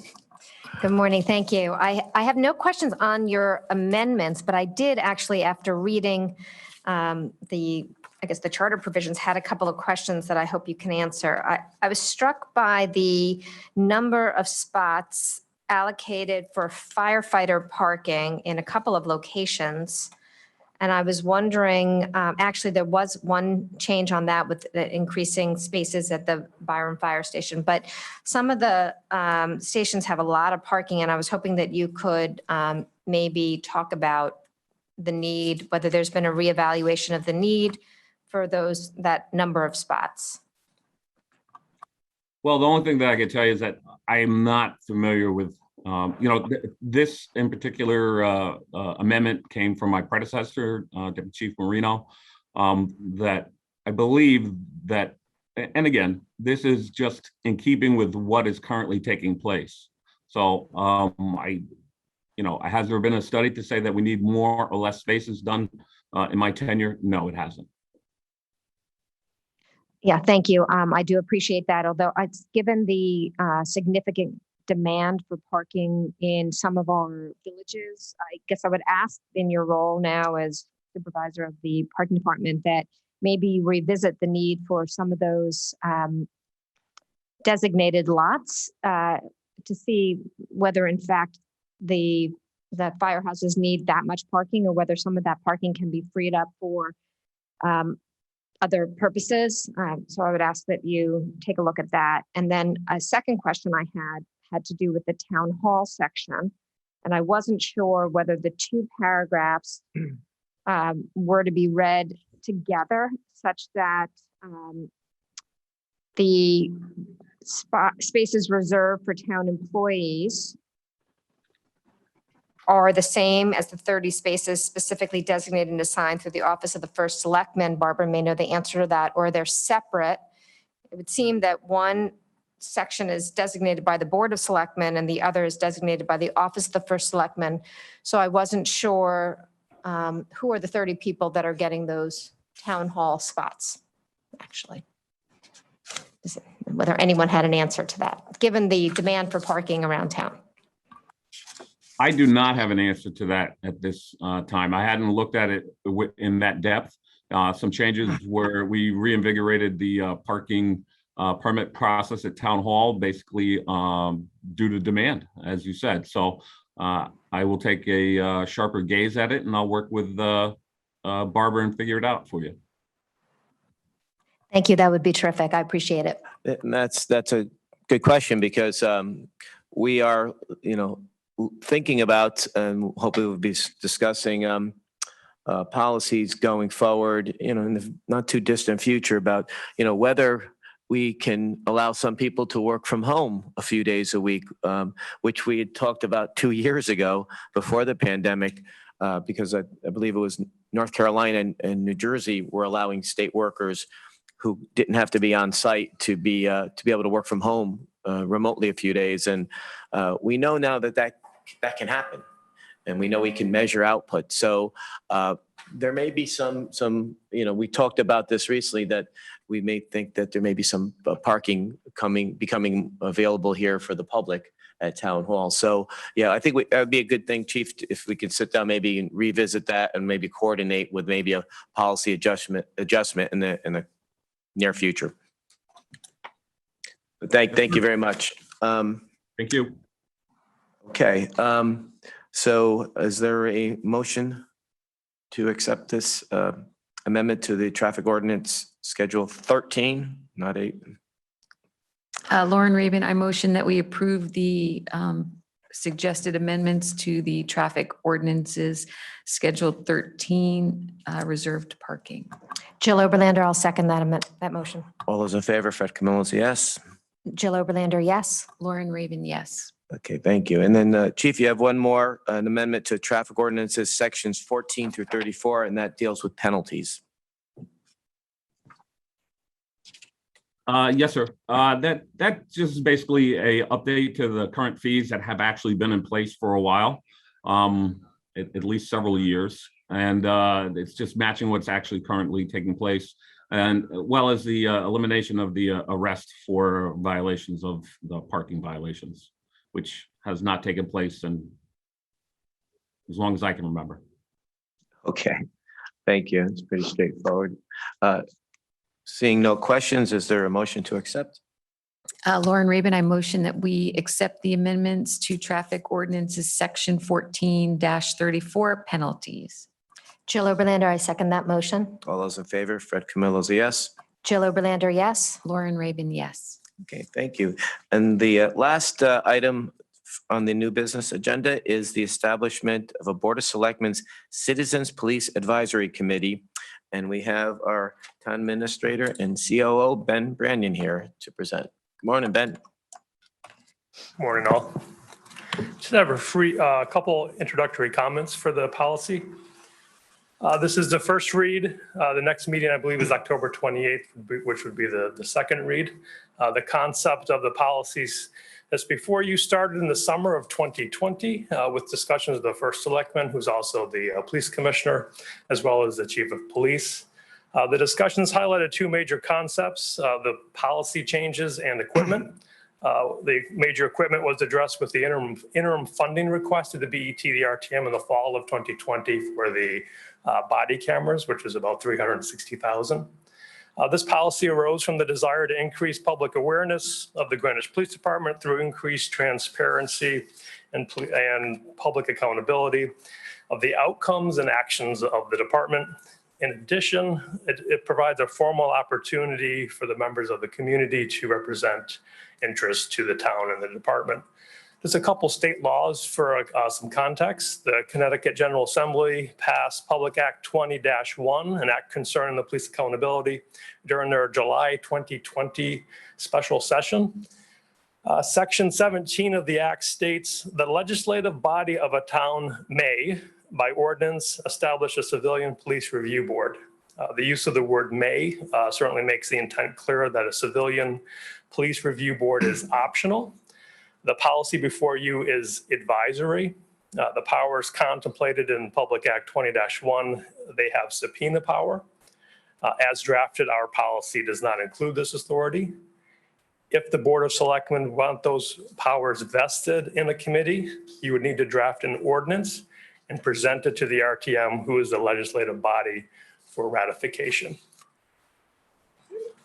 Good morning. Thank you. I have no questions on your amendments, but I did actually, after reading I guess the charter provisions, had a couple of questions that I hope you can answer. I was struck by the number of spots allocated for firefighter parking in a couple of locations. And I was wondering, actually, there was one change on that with the increasing spaces at the Byron Fire Station, but some of the stations have a lot of parking, and I was hoping that you could maybe talk about the need, whether there's been a reevaluation of the need for that number of spots. Well, the only thing that I can tell you is that I am not familiar with, this in particular amendment came from my predecessor, Deputy Chief Marino, that I believe that, and again, this is just in keeping with what is currently taking place. So has there been a study to say that we need more or less spaces done in my tenure? No, it hasn't. Yeah, thank you. I do appreciate that, although it's given the significant demand for parking in some of our villages. I guess I would ask, in your role now as supervisor of the parking department, that maybe you revisit the need for some of those designated lots to see whether in fact the firehouses need that much parking, or whether some of that parking can be freed up for other purposes. So I would ask that you take a look at that. And then a second question I had to do with the town hall section. And I wasn't sure whether the two paragraphs were to be read together, such that the spaces reserved for town employees are the same as the 30 spaces specifically designated and assigned through the office of the first selectman. Barbara may know the answer to that, or they're separate. It would seem that one section is designated by the Board of Selectmen and the other is designated by the office of the first selectman. So I wasn't sure who are the 30 people that are getting those town hall spots, actually. Whether anyone had an answer to that, given the demand for parking around town. I do not have an answer to that at this time. I hadn't looked at it in that depth. Some changes where we reinvigorated the parking permit process at Town Hall, basically due to demand, as you said. So I will take a sharper gaze at it, and I'll work with Barbara and figure it out for you. Thank you. That would be terrific. I appreciate it. And that's a good question because we are, thinking about and hopefully we'll be discussing policies going forward, in the not too distant future about, whether we can allow some people to work from home a few days a week, which we had talked about 2 years ago before the pandemic, because I believe it was North Carolina and New Jersey were allowing state workers who didn't have to be on site to be able to work from home remotely a few days. And we know now that can happen, and we know we can measure output. So there may be some, we talked about this recently, that we may think that there may be some parking becoming available here for the public at Town Hall. So yeah, I think that would be a good thing, Chief, if we could sit down maybe and revisit that and maybe coordinate with maybe a policy adjustment in the near future. But thank you very much. Thank you. Okay, so is there a motion to accept this amendment to the traffic ordinance schedule 13, not 8? Lauren Rabin, I motion that we approve the suggested amendments to the traffic ordinances scheduled 13, reserved parking. Jill Oberlander, I'll second that motion. All those in favor, Fred Camillo's a yes. Jill Oberlander, yes. Lauren Rabin, yes. Okay, thank you. And then Chief, you have one more, an amendment to traffic ordinances sections 14 through 34, and that deals with penalties. Yes, sir. That just is basically a update to the current fees that have actually been in place for a while, at least several years. And it's just matching what's actually currently taking place, and well as the elimination of the arrest for violations of the parking violations, which has not taken place in as long as I can remember. Okay, thank you. It's pretty straightforward. Seeing no questions, is there a motion to accept? Lauren Rabin, I motion that we accept the amendments to traffic ordinances section 14-34 penalties. Jill Oberlander, I second that motion. All those in favor, Fred Camillo's a yes. Jill Oberlander, yes. Lauren Rabin, yes. Okay, thank you. And the last item on the new business agenda is the establishment of a Board of Selectmen's Citizens Police Advisory Committee. And we have our town administrator and COO, Ben Brandon, here to present. Good morning, Ben. Morning, all. Just have a couple introductory comments for the policy. This is the first read. The next meeting, I believe, is October 28th, which would be the second read. The concept of the policies is before you started in the summer of 2020 with discussions of the first selectman, who's also the police commissioner, as well as the chief of police. The discussions highlighted two major concepts, the policy changes and equipment. The major equipment was addressed with the interim funding request to the BET, the RTM in the fall of 2020 for the body cameras, which was about $360,000. This policy arose from the desire to increase public awareness of the Greenwich Police Department through increased transparency and public accountability of the outcomes and actions of the department. In addition, it provides a formal opportunity for the members of the community to represent interests to the town and the department. There's a couple state laws for some context. The Connecticut General Assembly passed Public Act 20-1, an act concerning the police accountability, during their July 2020 special session. Section 17 of the act states the legislative body of a town may, by ordinance, establish a civilian police review board. The use of the word may certainly makes the intent clear that a civilian police review board is optional. The policy before you is advisory. The powers contemplated in Public Act 20-1, they have subpoena power. As drafted, our policy does not include this authority. If the Board of Selectmen want those powers vested in a committee, you would need to draft an ordinance and present it to the RTM, who is the legislative body, for ratification.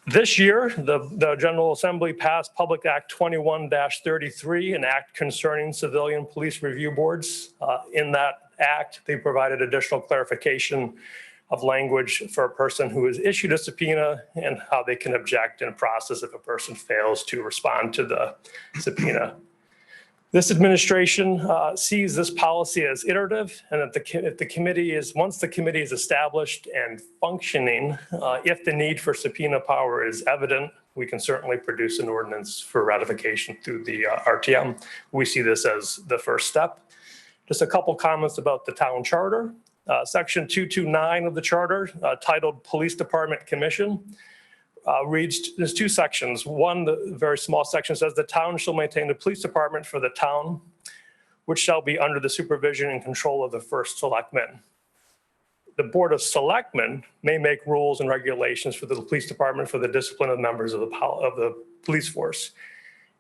This year, the General Assembly passed Public Act 21-33, an act concerning civilian police review boards. In that act, they provided additional clarification of language for a person who is issued a subpoena and how they can object in process if a person fails to respond to the subpoena. This administration sees this policy as iterative, and that once the committee is established and functioning, if the need for subpoena power is evident, we can certainly produce an ordinance for ratification through the RTM. We see this as the first step. Just a couple comments about the town charter. Section 229 of the charter, titled Police Department Commission, reads, there's two sections. One, the very small section says the town shall maintain the police department for the town, which shall be under the supervision and control of the first selectman. The Board of Selectmen may make rules and regulations for the police department for the discipline of members of the police force.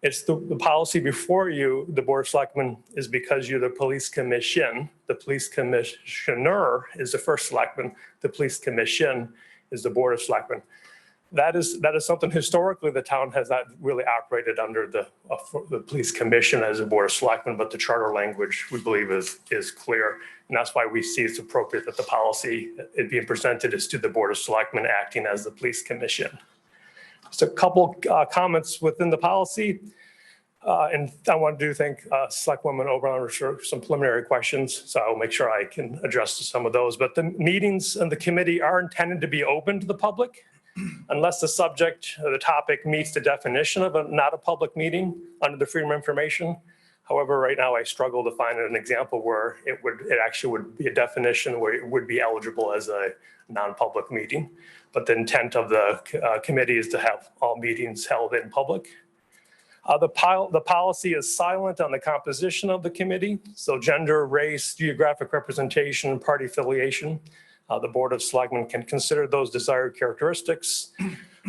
It's the policy before you, the Board of Selectmen, is because you're the police commission. The police commissioner is the first selectman. The police commission is the Board of Selectmen. That is something historically the town has not really operated under the police commission as a Board of Selectmen, but the charter language we believe is clear. And that's why we see it's appropriate that the policy is being presented is to the Board of Selectmen acting as the police commission. Just a couple comments within the policy. And I want to thank Selectwoman Oberon for some preliminary questions, so I'll make sure I can address some of those. But the meetings and the committee are intended to be open to the public unless the subject or the topic meets the definition of not a public meeting under the Freedom of Information. However, right now I struggle to find an example where it actually would be a definition where it would be eligible as a non-public meeting. But the intent of the committee is to have all meetings held in public. The policy is silent on the composition of the committee. So gender, race, geographic representation, and party affiliation. The Board of Selectmen can consider those desired characteristics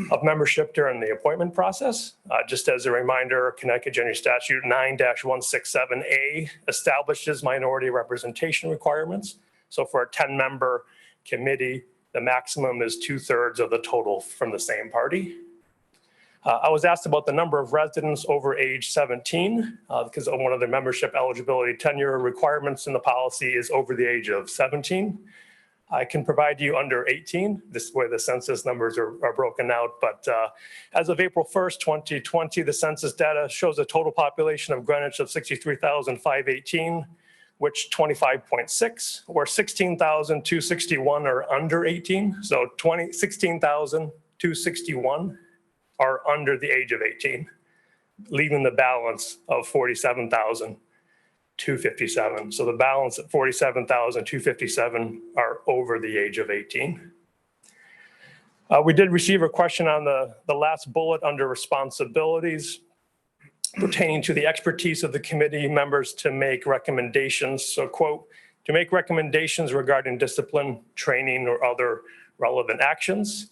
of membership during the appointment process. Just as a reminder, Connecticut General Statute 9-167A establishes minority representation requirements. So for a 10-member committee, the maximum is 2/3 of the total from the same party. I was asked about the number of residents over age 17 because one of the membership eligibility tenure requirements in the policy is over the age of 17. I can provide you under 18. This is where the census numbers are broken out. But as of April 1st, 2020, the census data shows a total population of Greenwich of 63,518, which 25.6 or 16,261 are under 18. So 16,261 are under the age of 18, leaving the balance of 47,257. So the balance at 47,257 are over the age of 18. We did receive a question on the last bullet under responsibilities pertaining to the expertise of the committee members to make recommendations. So quote, to make recommendations regarding discipline, training, or other relevant actions.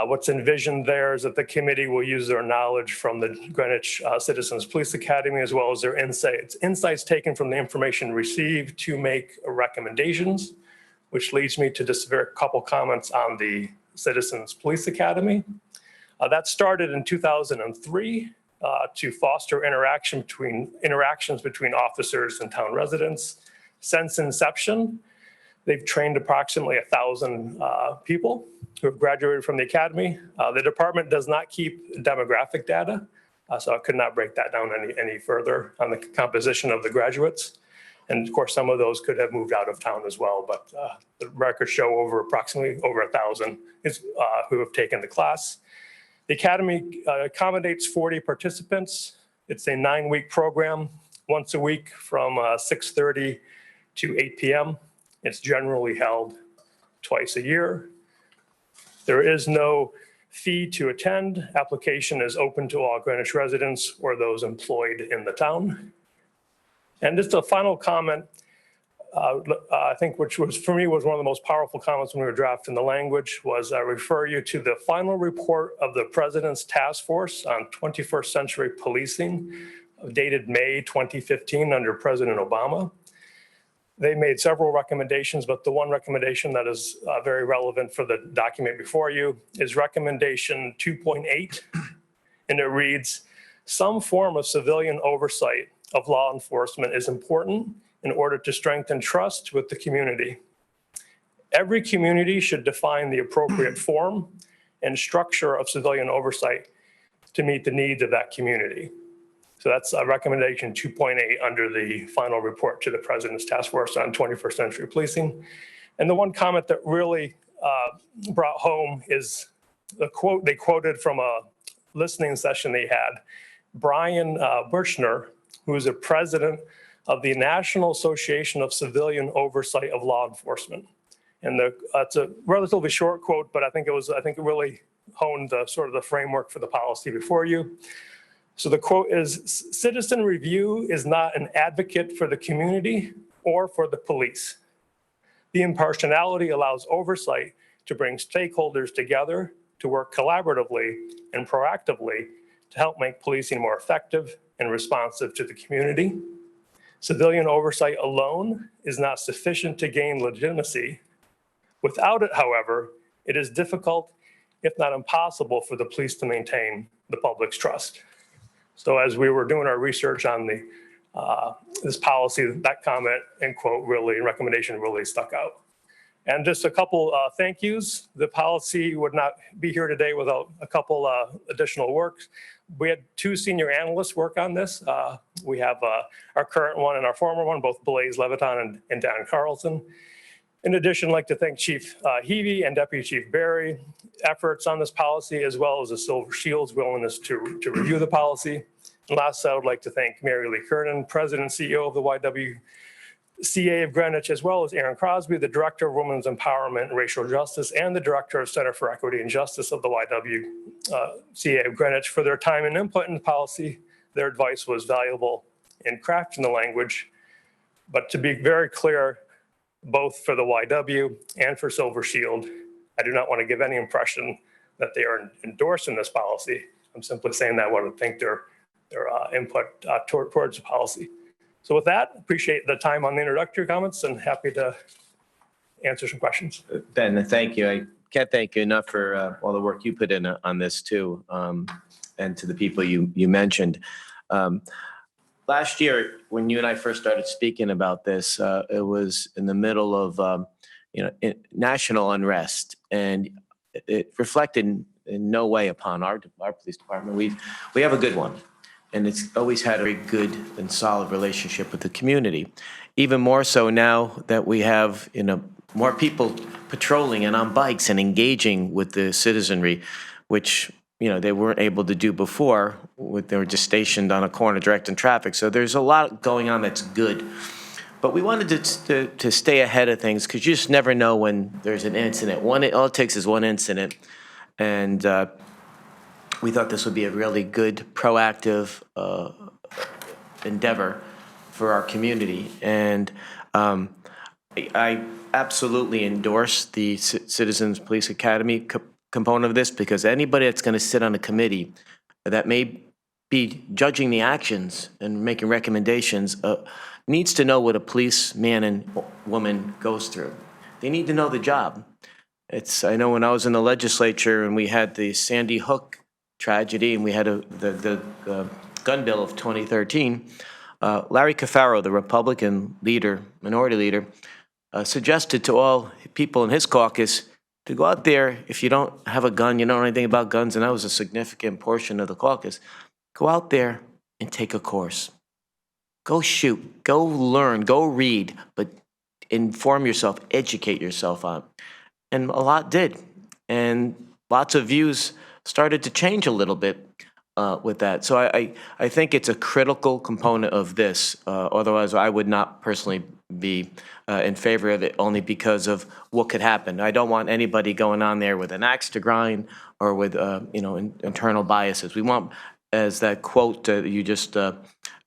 What's envisioned there is that the committee will use their knowledge from the Greenwich Citizens Police Academy, as well as their insights taken from the information received to make recommendations, which leads me to just a couple comments on the Citizens Police Academy. That started in 2003 to foster interactions between officers and town residents. Since inception, they've trained approximately 1,000 people who have graduated from the academy. The department does not keep demographic data, so I could not break that down any further on the composition of the graduates. And of course, some of those could have moved out of town as well, but the records show approximately over 1,000 who have taken the class. The academy accommodates 40 participants. It's a 9-week program, once a week from 6:30 to 8 p.m. It's generally held twice a year. There is no fee to attend. Application is open to all Greenwich residents or those employed in the town. And just a final comment, I think which was for me was one of the most powerful comments when we were drafting the language was I refer you to the final report of the President's Task Force on 21st Century Policing dated May 2015 under President Obama. They made several recommendations, but the one recommendation that is very relevant for the document before you is recommendation 2.8. And it reads, some form of civilian oversight of law enforcement is important in order to strengthen trust with the community. Every community should define the appropriate form and structure of civilian oversight to meet the needs of that community. So that's recommendation 2.8 under the final report to the President's Task Force on 21st Century Policing. And the one comment that really brought home is the quote they quoted from a listening session they had. Brian Birchner, who is a president of the National Association of Civilian Oversight of Law Enforcement. And it's a relatively short quote, but I think it really honed the sort of the framework for the policy before you. So the quote is, citizen review is not an advocate for the community or for the police. The impartiality allows oversight to bring stakeholders together to work collaboratively and proactively to help make policing more effective and responsive to the community. Civilian oversight alone is not sufficient to gain legitimacy. Without it, however, it is difficult, if not impossible, for the police to maintain the public's trust. So as we were doing our research on this policy, that comment and quote really, and recommendation really stuck out. And just a couple thank yous. The policy would not be here today without a couple additional works. We had 2 senior analysts work on this. We have our current one and our former one, both Blaise Leviton and Dan Carlson. In addition, I'd like to thank Chief Heavey and Deputy Chief Barry efforts on this policy, as well as the Silver Shield's willingness to review the policy. And last, I would like to thank Mary Lee Kernan, President and CEO of the YWCA of Greenwich, as well as Aaron Crosby, the Director of Women's Empowerment and Racial Justice, and the Director of Center for Equity and Justice of the YWCA of Greenwich for their time and input in the policy. Their advice was valuable in crafting the language. But to be very clear, both for the YW and for Silver Shield, I do not want to give any impression that they are endorsing this policy. I'm simply saying that I want to thank their input towards the policy. So with that, appreciate the time on the introductory comments and happy to answer some questions. Ben, thank you. I can't thank you enough for all the work you put in on this too, and to the people you mentioned. Last year, when you and I first started speaking about this, it was in the middle of national unrest, and it reflected in no way upon our police department. We have a good one, and it's always had a very good and solid relationship with the community. Even more so now that we have more people patrolling and on bikes and engaging with the citizenry, which they weren't able to do before. They were just stationed on a corner directing traffic. So there's a lot going on that's good. But we wanted to stay ahead of things because you just never know when there's an incident. All it takes is one incident. And we thought this would be a really good, proactive endeavor for our community. And I absolutely endorse the Citizens Police Academy component of this, because anybody that's going to sit on a committee that may be judging the actions and making recommendations needs to know what a policeman and woman goes through. They need to know the job. I know when I was in the legislature and we had the Sandy Hook tragedy and we had the gun bill of 2013, Larry Cafaro, the Republican leader, minority leader, suggested to all people in his caucus to go out there. If you don't have a gun, you don't know anything about guns, and that was a significant portion of the caucus, go out there and take a course. Go shoot, go learn, go read, but inform yourself, educate yourself on. And a lot did. And lots of views started to change a little bit with that. So I think it's a critical component of this. Otherwise, I would not personally be in favor of it, only because of what could happen. I don't want anybody going on there with an axe to grind or with internal biases. We want, as that quote you just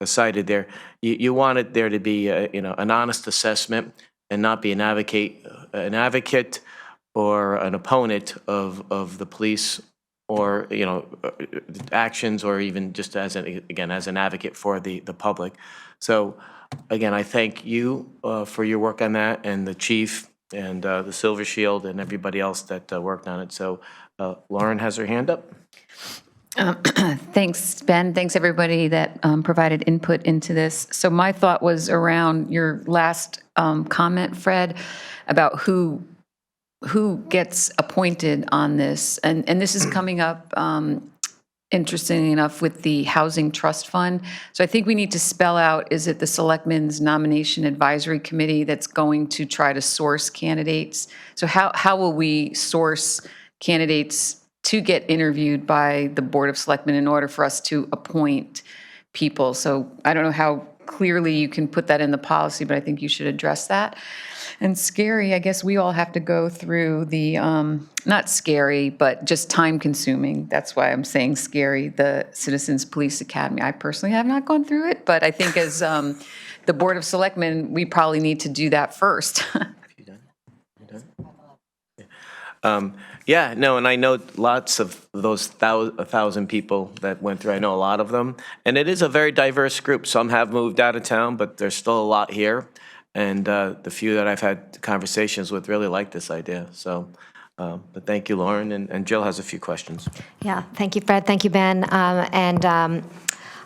cited there, you want it there to be an honest assessment and not be an advocate or an opponent of the police or, actions, or even just as an advocate for the public. So again, I thank you for your work on that, and the chief and the Silver Shield and everybody else that worked on it. So Lauren has her hand up. Thanks, Ben. Thanks, everybody that provided input into this. So my thought was around your last comment, Fred, about who gets appointed on this. And this is coming up, interestingly enough, with the Housing Trust Fund. So I think we need to spell out, is it the Selectmen's Nomination Advisory Committee that's going to try to source candidates? So how will we source candidates to get interviewed by the Board of Selectmen in order for us to appoint people? So I don't know how clearly you can put that in the policy, but I think you should address that. And scary, I guess we all have to go through the, not scary, but just time consuming. That's why I'm saying scary, the Citizens Police Academy. I personally have not gone through it, but I think as the Board of Selectmen, we probably need to do that first. You done? Yeah, no, and I know lots of those 1,000 people that went through. I know a lot of them, and it is a very diverse group. Some have moved out of town, but there's still a lot here. And the few that I've had conversations with really like this idea. So, but thank you, Lauren, and Jill has a few questions. Yeah, thank you, Fred. Thank you, Ben.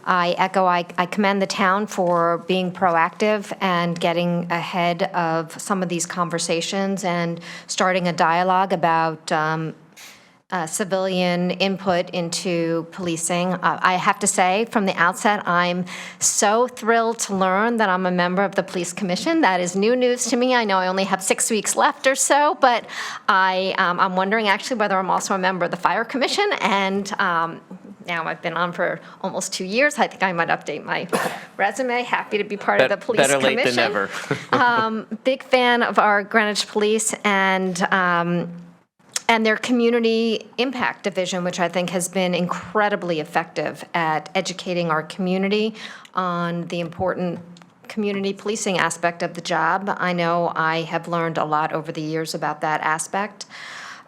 I commend the town for being proactive and getting ahead of some of these conversations and starting a dialogue about civilian input into policing. I have to say, from the outset, I'm so thrilled to learn that I'm a member of the Police Commission. That is new news to me. I know I only have 6 weeks left or so, but I'm wondering actually whether I'm also a member of the Fire Commission. And now I've been on for almost 2 years. I think I might update my resume. Happy to be part of the Police Better Commission. late than never. Big fan of our Greenwich Police and their community impact division, which I think has been incredibly effective at educating our community on the important community policing aspect of the job. I know I have learned a lot over the years about that aspect.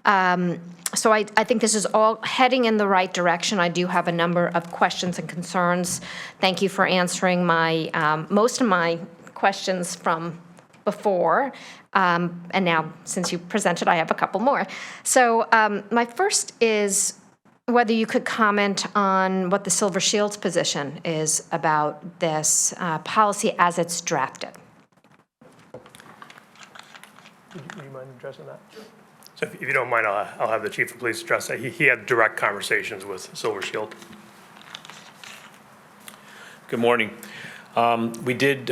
So I think this is all heading in the right direction. I do have a number of questions and concerns. Thank you for answering my most of my questions from before. And now, since you presented, I have a couple more. So my first is whether you could comment on what the Silver Shield's position is about this policy as it's drafted. Do you mind addressing that? So if you don't mind, I'll have the chief of police address that. He had direct conversations with Silver Shield. Good morning. We did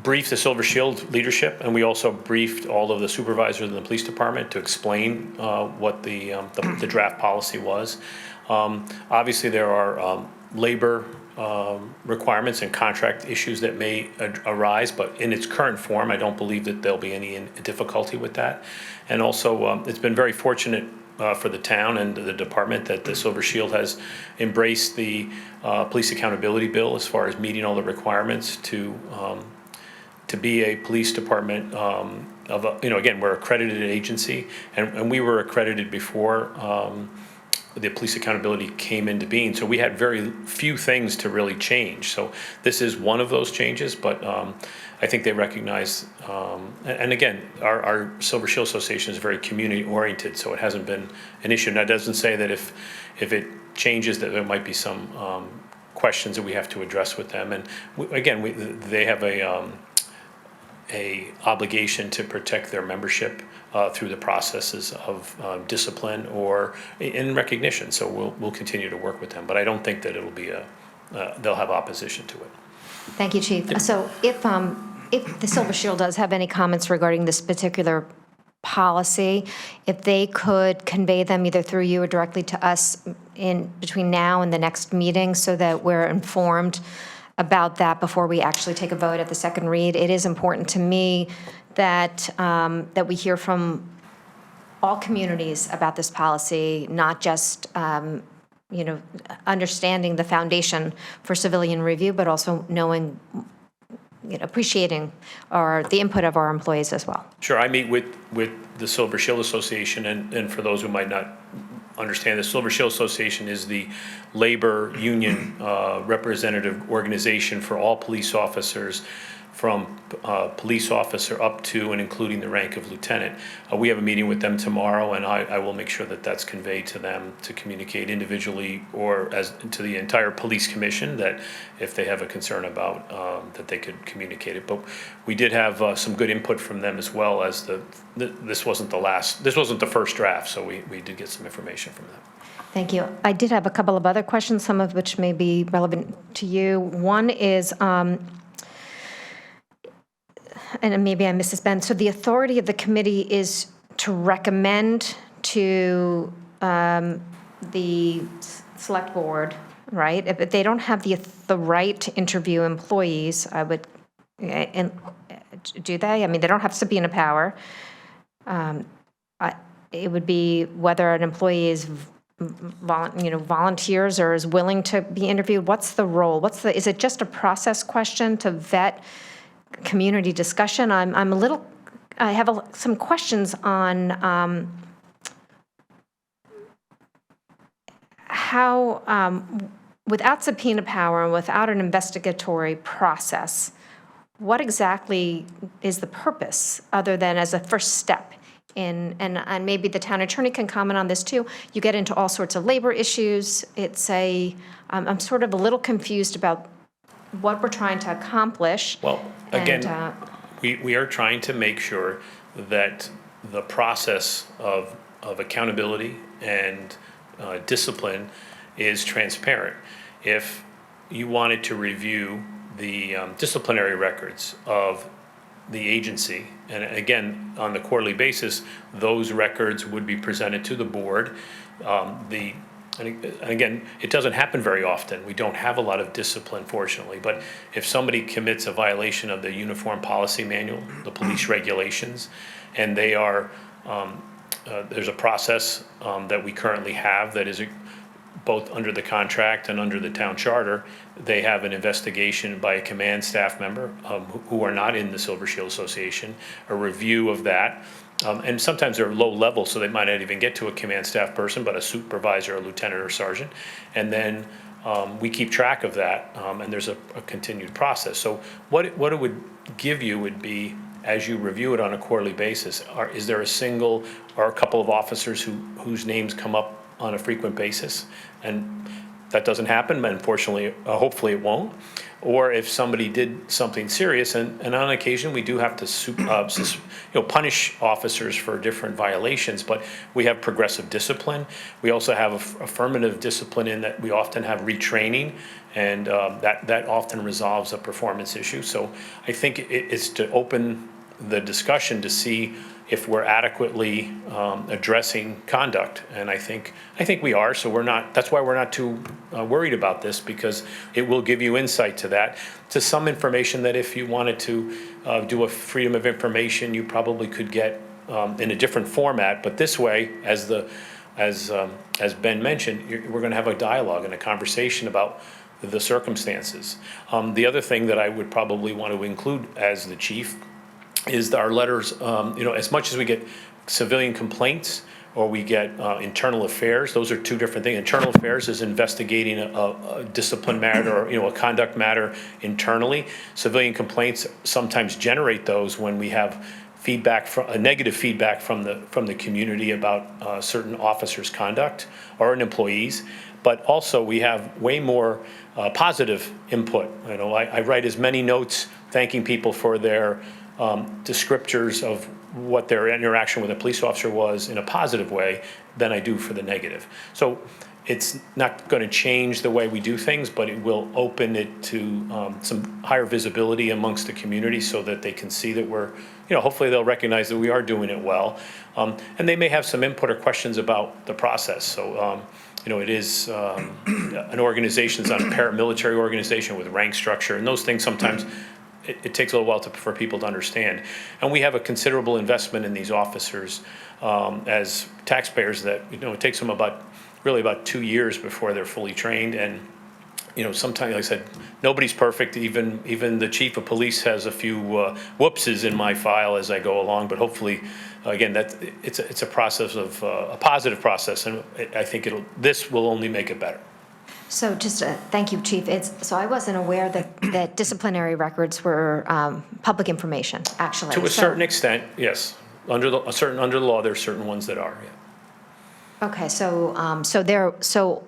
brief the Silver Shield leadership, and we also briefed all of the supervisors in the police department to explain what the draft policy was. Obviously, there are labor requirements and contract issues that may arise, but in its current form, I don't believe that there'll be any difficulty with that. And also, it's been very fortunate for the town and the department that the Silver Shield has embraced the police accountability bill as far as meeting all the requirements to be a police department again, we're an accredited agency, and we were accredited before the police accountability came into being. So we had very few things to really change. So this is one of those changes, but I think they recognize, and again, our Silver Shield Association is very community oriented, so it hasn't been an issue. And that doesn't say that if it changes that there might be some questions that we have to address with them. And they have a obligation to protect their membership through the processes of discipline or in recognition. So we'll continue to work with them, but I don't think that it'll be they'll have opposition to it. Thank you, Chief. So if the Silver Shield does have any comments regarding this particular policy, if they could convey them either through you or directly to us in between now and the next meeting so that we're informed about that before we actually take a vote at the second read. It is important to me that that we hear from all communities about this policy, not just understanding the foundation for civilian review, but also knowing, appreciating the input of our employees as well. Sure, I meet with the Silver Shield Association, and for those who might not understand, the Silver Shield Association is the labor union representative organization for all police officers, from police officer up to and including the rank of lieutenant. We have a meeting with them tomorrow, and I will make sure that that's conveyed to them to communicate individually or as to the entire police commission, that if they have a concern about that they could communicate it. But we did have some good input from them as well, as this wasn't the first draft, so we did get some information from them. Thank you. I did have a couple of other questions, some of which may be relevant to you. One is, and maybe I missed this, Ben, so the authority of the committee is to recommend to the select board, right? If they don't have the right to interview employees, I would, and do they? I mean, they don't have subpoena power. It would be whether an employee is volunteers or is willing to be interviewed. What's the role? Is it just a process question to vet community discussion? I have some questions on how, without subpoena power and without an investigatory process, what exactly is the purpose other than as a first step in, and maybe the town attorney can comment on this too. You get into all sorts of labor issues. I'm sort of a little confused about what we're trying to accomplish. Well, again, we are trying to make sure that the process of accountability and discipline is transparent. If you wanted to review the disciplinary records of the agency, and again, on the quarterly basis, those records would be presented to the board. And again, it doesn't happen very often. We don't have a lot of discipline, fortunately. But if somebody commits a violation of the Uniform Policy Manual, the police regulations, and they are, there's a process that we currently have that is both under the contract and under the town charter. They have an investigation by a command staff member who are not in the Silver Shield Association, a review of that. And sometimes they're low level, so they might not even get to a command staff person, but a supervisor, a lieutenant or sergeant. And then we keep track of that, and there's a continued process. So what it would give you would be, as you review it on a quarterly basis, is there a single or a couple of officers whose names come up on a frequent basis? And that doesn't happen, unfortunately, hopefully it won't. Or if somebody did something serious, and on occasion we do have to punish officers for different violations, but we have progressive discipline. We also have affirmative discipline in that we often have retraining, and that often resolves a performance issue. So I think it's to open the discussion to see if we're adequately addressing conduct, and I think we are. So that's why we're not too worried about this, because it will give you insight to that, to some information that if you wanted to do a freedom of information, you probably could get in a different format. But this way, as Ben mentioned, we're going to have a dialogue and a conversation about the circumstances. The other thing that I would probably want to include as the chief is our letters. As much as we get civilian complaints or we get internal affairs, those are two different things. Internal affairs is investigating a discipline matter or a conduct matter internally. Civilian complaints sometimes generate those when we have negative feedback from the community about certain officers' conduct or an employee's. But also we have way more positive input. I write as many notes thanking people for their descriptors of what their interaction with a police officer was in a positive way than I do for the negative. So it's not going to change the way we do things, but it will open it to some higher visibility amongst the community so that they can see that we're, hopefully they'll recognize that we are doing it well. And they may have some input or questions about the process. So, it is an organization, it's not a paramilitary organization with rank structure, and those things sometimes it takes a little while for people to understand. And we have a considerable investment in these officers as taxpayers that, it takes them about 2 years before they're fully trained. And sometimes, like I said, nobody's perfect. Even the chief of police has a few whoopses in my file as I go along. But hopefully, again, it's a process of a positive process, and I think this will only make it better. So just, thank you, Chief. So I wasn't aware that disciplinary records were public information, actually. To a certain extent, yes. Under the law, there are certain ones that are. Yeah. Okay, so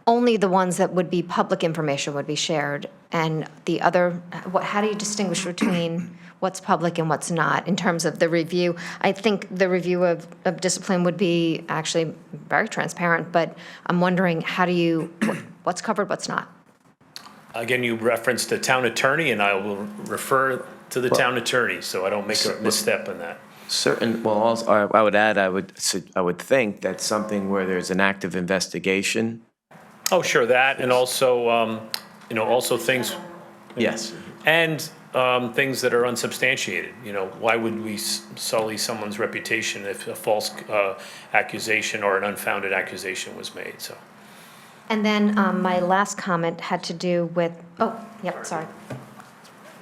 only the ones that would be public information would be shared, and the other, how do you distinguish between what's public and what's not in terms of the review? I think the review of discipline would be actually very transparent, but I'm wondering what's covered, what's not? Again, you referenced the town attorney, and I will refer to the town attorney, so I don't make a misstep in that. Also, I would add, I would think that something where there's an active investigation. Oh, sure, that, and also, also things. Yes. And things that are unsubstantiated. Why would we sully someone's reputation if a false accusation or an unfounded accusation was made? So. And then my last comment had to do with, sorry.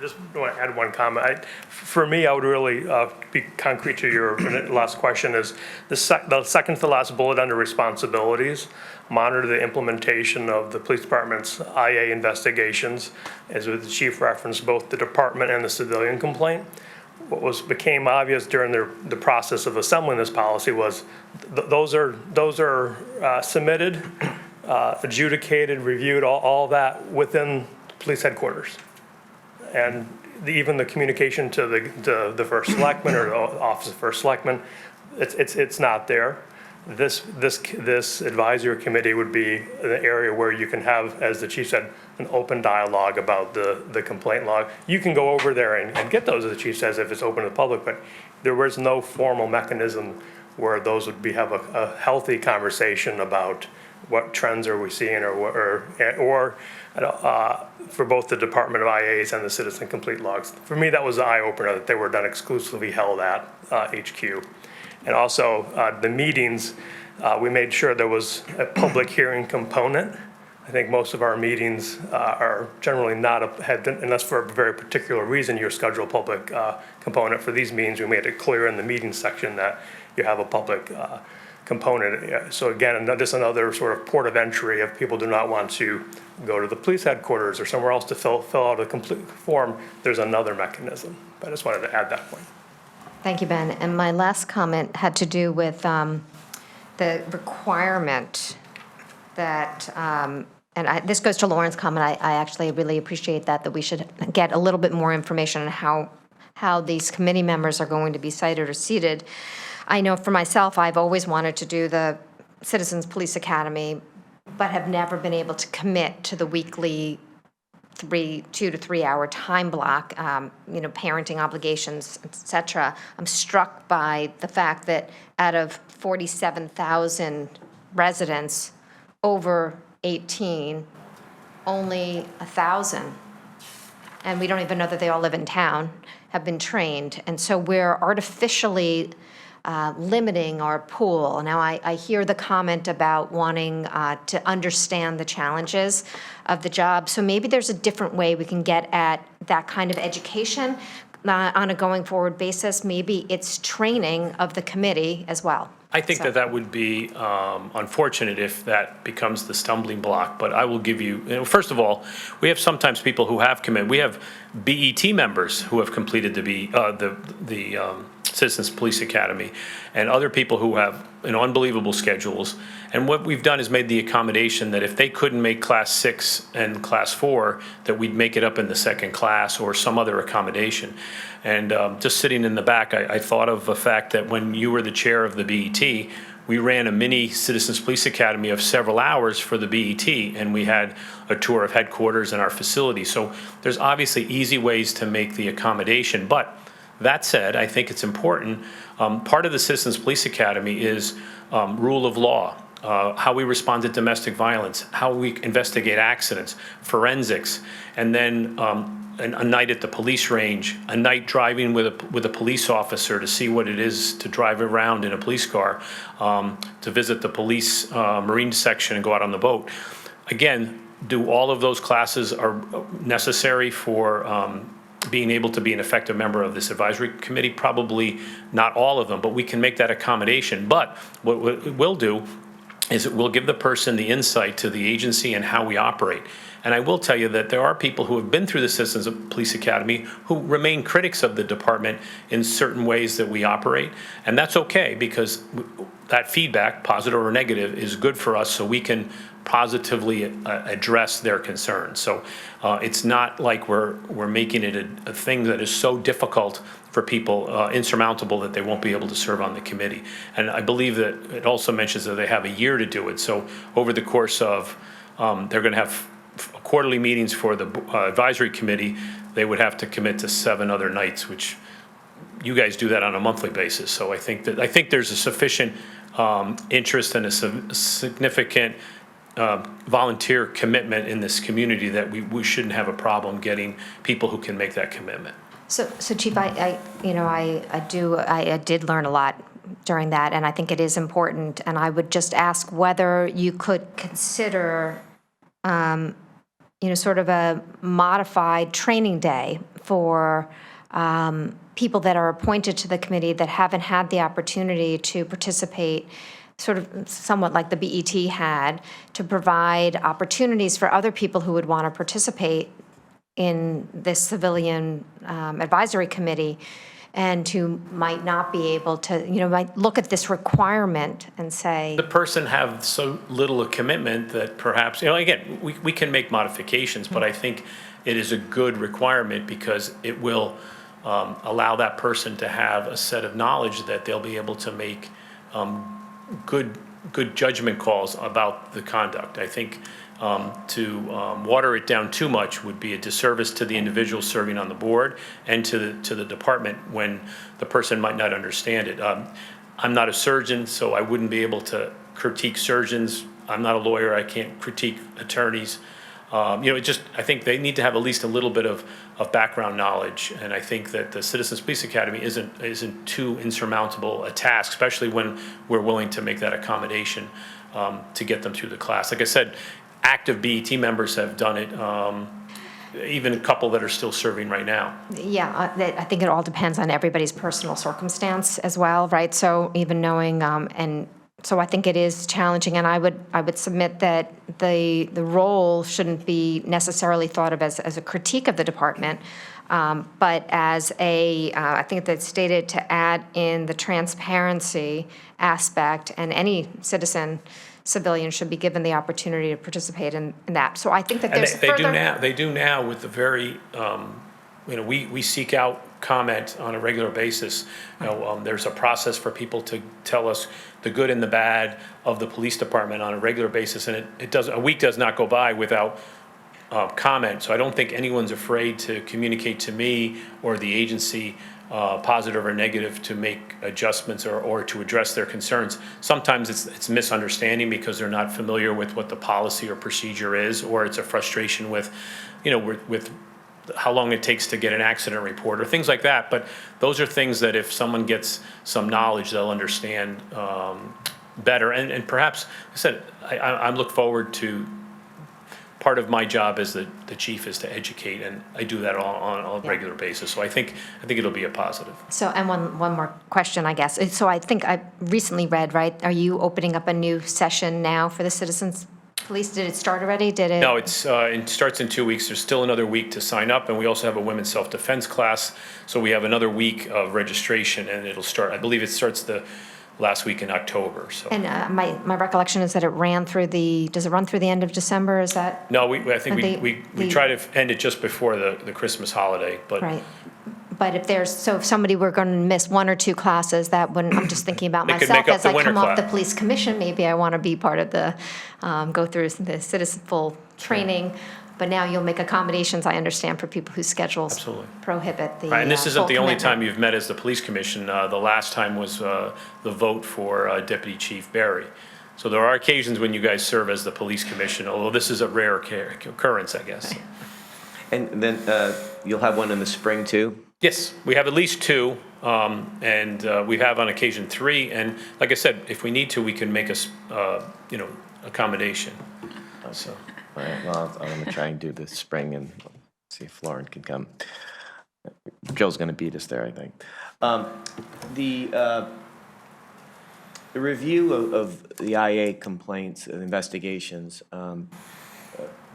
Just want to add one comment. For me, I would really be concrete to your last question is the second to the last bullet under responsibilities, monitor the implementation of the police department's IA investigations, as with the chief referenced both the department and the civilian complaint. What became obvious during the process of assembling this policy was those are submitted, adjudicated, reviewed, all that within police headquarters. And even the communication to the first selectman or the office of first selectman, it's not there. This advisory committee would be an area where you can have, as the chief said, an open dialogue about the complaint log. You can go over there and get those, as the chief says, if it's open to the public, but there was no formal mechanism where those would have a healthy conversation about what trends are we seeing or for both the Department of IAs and the Citizen Complete logs. For me, that was the eye-opener, that they were done exclusively held at HQ. And also, the meetings, we made sure there was a public hearing component. I think most of our meetings are generally not, unless for a very particular reason you schedule a public component. For these meetings, we made it clear in the meeting section that you have a public component. So again, just another sort of port of entry if people do not want to go to the police headquarters or somewhere else to fill out a complete form, there's another mechanism. But I just wanted to add that point. Thank you, Ben. And my last comment had to do with the requirement that, this goes to Lauren's comment, I actually really appreciate that we should get a little bit more information on how these committee members are going to be cited or seated. I know for myself, I've always wanted to do the Citizens Police Academy, but have never been able to commit to the weekly 2 to 3 hour time block, parenting obligations, et cetera. I'm struck by the fact that out of 47,000 residents over 18, only 1,000, and we don't even know that they all live in town, have been trained. And so we're artificially limiting our pool. Now, I hear the comment about wanting to understand the challenges of the job. So maybe there's a different way we can get at that kind of education on a going forward basis. Maybe it's training of the committee as well. I think that would be unfortunate if that becomes the stumbling block. But I will give you, first of all, we have sometimes people who have committed. We have BET members who have completed the Citizens Police Academy, and other people who have unbelievable schedules. And what we've done is made the accommodation that if they couldn't make Class 6 and Class 4, that we'd make it up in the second class or some other accommodation. And just sitting in the back, I thought of the fact that when you were the chair of the BET, we ran a mini Citizens Police Academy of several hours for the BET, and we had a tour of headquarters and our facility. So there's obviously easy ways to make the accommodation. But that said, I think it's important. Part of the Citizens Police Academy is rule of law, how we respond to domestic violence, how we investigate accidents, forensics, and then a night at the police range, a night driving with a police officer to see what it is to drive around in a police car, to visit the police marine section and go out on the boat. Again, do all of those classes are necessary for being able to be an effective member of this advisory committee? Probably not all of them, but we can make that accommodation. But what it will do is it will give the person the insight to the agency and how we operate. And I will tell you that there are people who have been through the Citizens Police Academy who remain critics of the department in certain ways that we operate. And that's okay, because that feedback, positive or negative, is good for us so we can positively address their concerns. So it's not like we're making it a thing that is so difficult for people, insurmountable, that they won't be able to serve on the committee. And I believe that it also mentions that they have a year to do it. So over the course of, they're going to have quarterly meetings for the advisory committee. They would have to commit to 7 other nights, which you guys do that on a monthly basis. So I think there's a sufficient interest and a significant volunteer commitment in this community that we shouldn't have a problem getting people who can make that commitment. So Chief, I did learn a lot during that, and I think it is important. And I would just ask whether you could consider, sort of a modified training day for people that are appointed to the committee that haven't had the opportunity to participate, sort of somewhat like the BET had, to provide opportunities for other people who would want to participate in this civilian advisory committee and who might not be able to, might look at this requirement and say, the person have so little a commitment that perhaps, again, we can make modifications, but I think it is a good requirement because it will allow that person to have a set of knowledge that they'll be able to make good judgment calls about the conduct. I think to water it down too much would be a disservice to the individual serving on the board and to the department when the person might not understand it. I'm not a surgeon, so I wouldn't be able to critique surgeons. I'm not a lawyer, I can't critique attorneys. I think they need to have at least a little bit of background knowledge, and I think that the Citizens Police Academy isn't too insurmountable a task, especially when we're willing to make that accommodation to get them through the class. Like I said, active BET members have done it, even a couple that are still serving right now. Yeah, I think it all depends on everybody's personal circumstance as well, right? So even knowing, and so I think it is challenging, and I would submit that the role shouldn't be necessarily thought of as a critique of the department, but as I think that's stated to add in the transparency aspect, and any civilian should be given the opportunity to participate in that. So I think that there's They do now with the very, we seek out comment on a regular basis. There's a process for people to tell us the good and the bad of the police department on a regular basis, and a week does not go by without comment. So I don't think anyone's afraid to communicate to me or the agency, positive or negative, to make adjustments or to address their concerns. Sometimes it's misunderstanding because they're not familiar with what the policy or procedure is, or it's a frustration with how long it takes to get an accident report or things like that. But those are things that if someone gets some knowledge, they'll understand better. And perhaps, I said, I look forward to, part of my job as the chief is to educate, and I do that on a regular basis. So I think it'll be a positive. So, and one more question, I guess. So I think I recently read, right, are you opening up a new session now for the Citizens Police? Did it start already? No, it starts in 2 weeks. There's still another week to sign up, and we also have a women's self-defense class. So we have another week of registration, and it'll start, I believe it starts the last week in October. So. And my recollection is that does it run through the end of December? Is that? No, I think we try to end it just before the Christmas holiday, but. Right. But if somebody were going to miss 1 or 2 classes, I'm just thinking about myself as I come off the police commission, maybe I want to be part of go through the citizenful training. Right. But now you'll make accommodations, I understand, for people whose schedules prohibit the. Right, and this isn't the only time you've met as the police commission. The last time was the vote for Deputy Chief Barry. So there are occasions when you guys serve as the police commission, although this is a rare occurrence, I guess. Okay. And then you'll have one in the spring too? Yes, we have at least 2, and we have on occasion 3. And like I said, if we need to, we can make a accommodation. So. All right, well, I'm going to try and do the spring and see if Lauren can come. Jill's going to beat us there, I think. The review of the IA complaints and investigations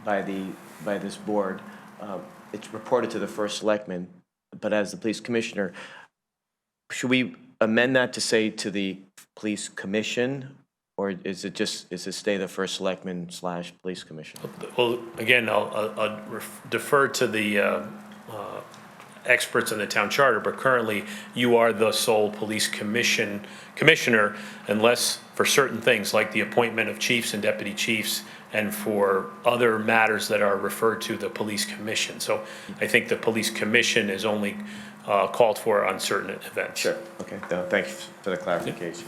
by this board, it's reported to the first selectman, but as the police commissioner, should we amend that to say to the police commission? Or is it stay the first selectman / police commissioner? Well, again, I'll defer to the experts in the town charter, but currently you are the sole police commissioner unless for certain things like the appointment of chiefs and deputy chiefs and for other matters that are referred to the police commission. So I think the police commission is only called for on certain events. Sure, okay, thank you for the clarification.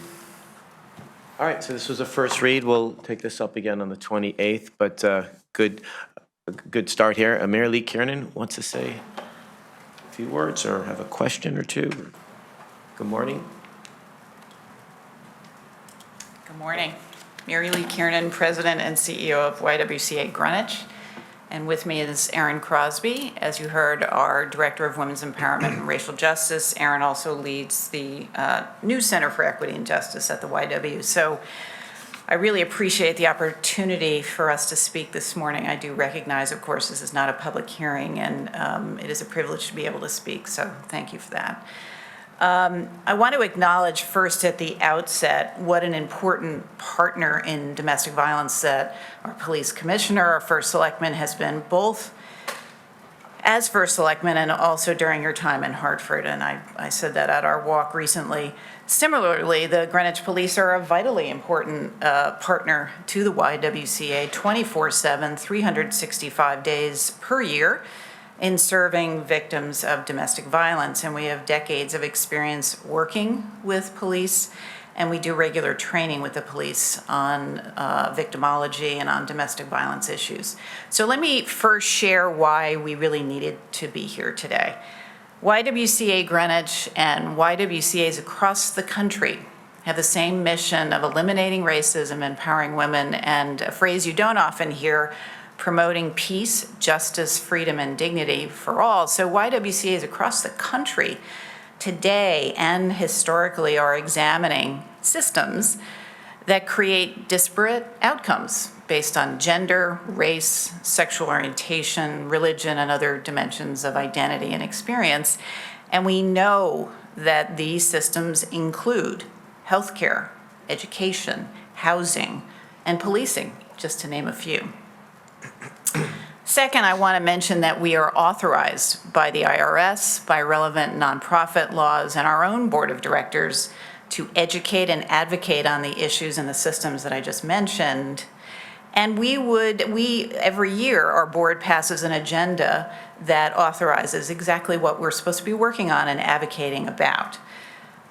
All right, so this was a first read. We'll take this up again on the 28th, but good start here. Mary Lee Kiernan wants to say a few words or have a question or two. Good morning. Good morning. Mary Lee Kiernan, President and CEO of YWCA Greenwich. And with me is Erin Crosby, as you heard, our Director of Women's Empowerment and Racial Justice. Erin also leads the new Center for Equity and Justice at the YW. So I really appreciate the opportunity for us to speak this morning. I do recognize, of course, this is not a public hearing, and it is a privilege to be able to speak, so thank you for that. I want to acknowledge first at the outset what an important partner in domestic violence that our police commissioner, our first selectman, has been, both as first selectman and also during your time in Hartford. And I said that at our walk recently. Similarly, the Greenwich Police are a vitally important partner to the YWCA 24/7, 365 days per year, in serving victims of domestic violence. And we have decades of experience working with police, and we do regular training with the police on victimology and on domestic violence issues. So let me first share why we really needed to be here today. YWCA Greenwich and YWCAs across the country have the same mission of eliminating racism, empowering women, and a phrase you don't often hear, promoting peace, justice, freedom, and dignity for all. So YWCAs across the country today and historically are examining systems that create disparate outcomes based on gender, race, sexual orientation, religion, and other dimensions of identity and experience. And we know that these systems include healthcare, education, housing, and policing, just to name a few. Second, I want to mention that we are authorized by the IRS, by relevant nonprofit laws, and our own board of directors to educate and advocate on the issues and the systems that I just mentioned. And every year, our board passes an agenda that authorizes exactly what we're supposed to be working on and advocating about.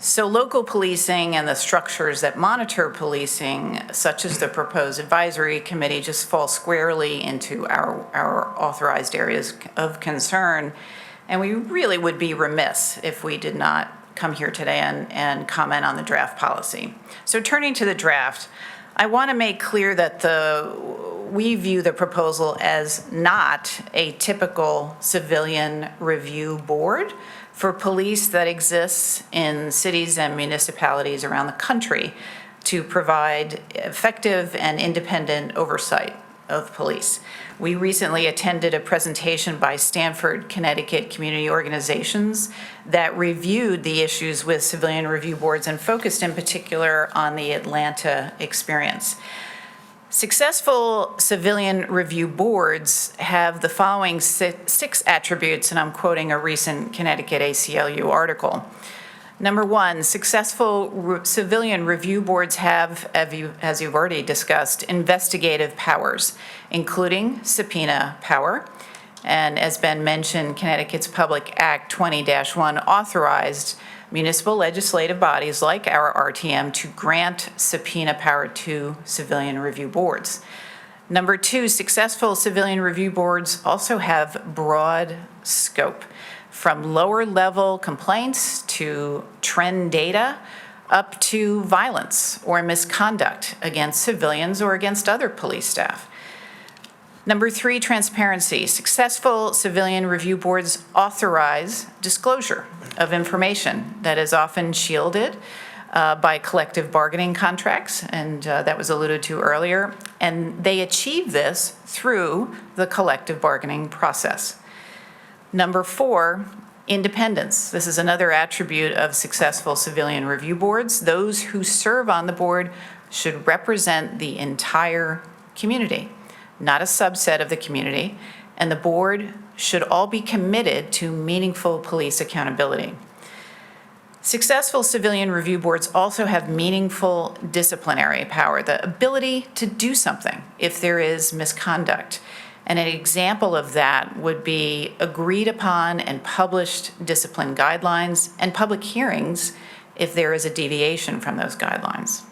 So local policing and the structures that monitor policing, such as the proposed advisory committee, just fall squarely into our authorized areas of concern. And we really would be remiss if we did not come here today and comment on the draft policy. So turning to the draft, I want to make clear that we view the proposal as not a typical civilian review board for police that exists in cities and municipalities around the country to provide effective and independent oversight of police. We recently attended a presentation by Stanford, Connecticut community organizations that reviewed the issues with civilian review boards and focused in particular on the Atlanta experience. Successful civilian review boards have the following six attributes, and I'm quoting a recent Connecticut ACLU article. Number one, successful civilian review boards have, as you've already discussed, investigative powers, including subpoena power. And as Ben mentioned, Connecticut's Public Act 20-1 authorized municipal legislative bodies like our RTM to grant subpoena power to civilian review boards. Number two, successful civilian review boards also have broad scope, from lower level complaints to trend data up to violence or misconduct against civilians or against other police staff. Number 3, transparency. Successful civilian review boards authorize disclosure of information that is often shielded by collective bargaining contracts, and that was alluded to earlier, and they achieve this through the collective bargaining process. Number 4, independence. This is another attribute of successful civilian review boards. Those who serve on the board should represent the entire community, not a subset of the community, and the board should all be committed to meaningful police accountability. Successful civilian review boards also have meaningful disciplinary power, the ability to do something if there is misconduct. And an example of that would be agreed upon and published discipline guidelines and public hearings if there is a deviation from those guidelines.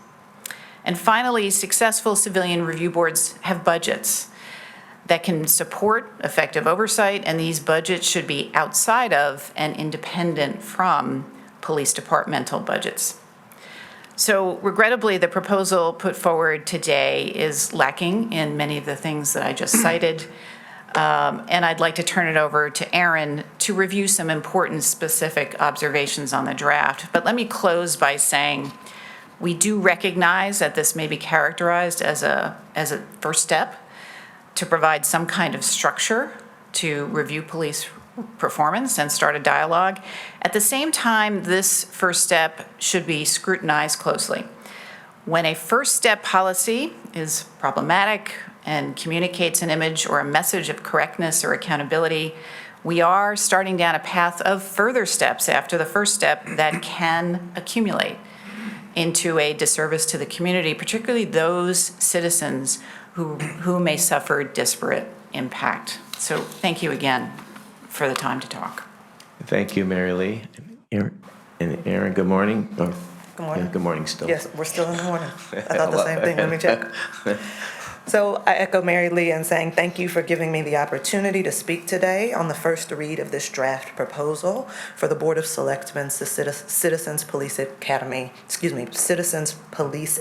And finally, successful civilian review boards have budgets that can support effective oversight, and these budgets should be outside of and independent from police departmental budgets. So regrettably, the proposal put forward today is lacking in many of the things that I just cited. And I'd like to turn it over to Aaron to review some important specific observations on the draft. But let me close by saying we do recognize that this may be characterized as a first step to provide some kind of structure to review police performance and start a dialogue. At the same time, this first step should be scrutinized closely. When a first step policy is problematic and communicates an image or a message of correctness or accountability, we are starting down a path of further steps after the first step that can accumulate into a disservice to the community, particularly those citizens who may suffer disparate impact. So thank you again for the time to talk. Thank you, Mary Lee. And Aaron, good morning. Oh, Good morning. yeah, good morning still. Yes, we're still in the morning. I thought the same thing. Let me check. So I echo Mary Lee in saying thank you for giving me the opportunity to speak today on the first read of this draft proposal for the Board of Selectmen's Citizens Police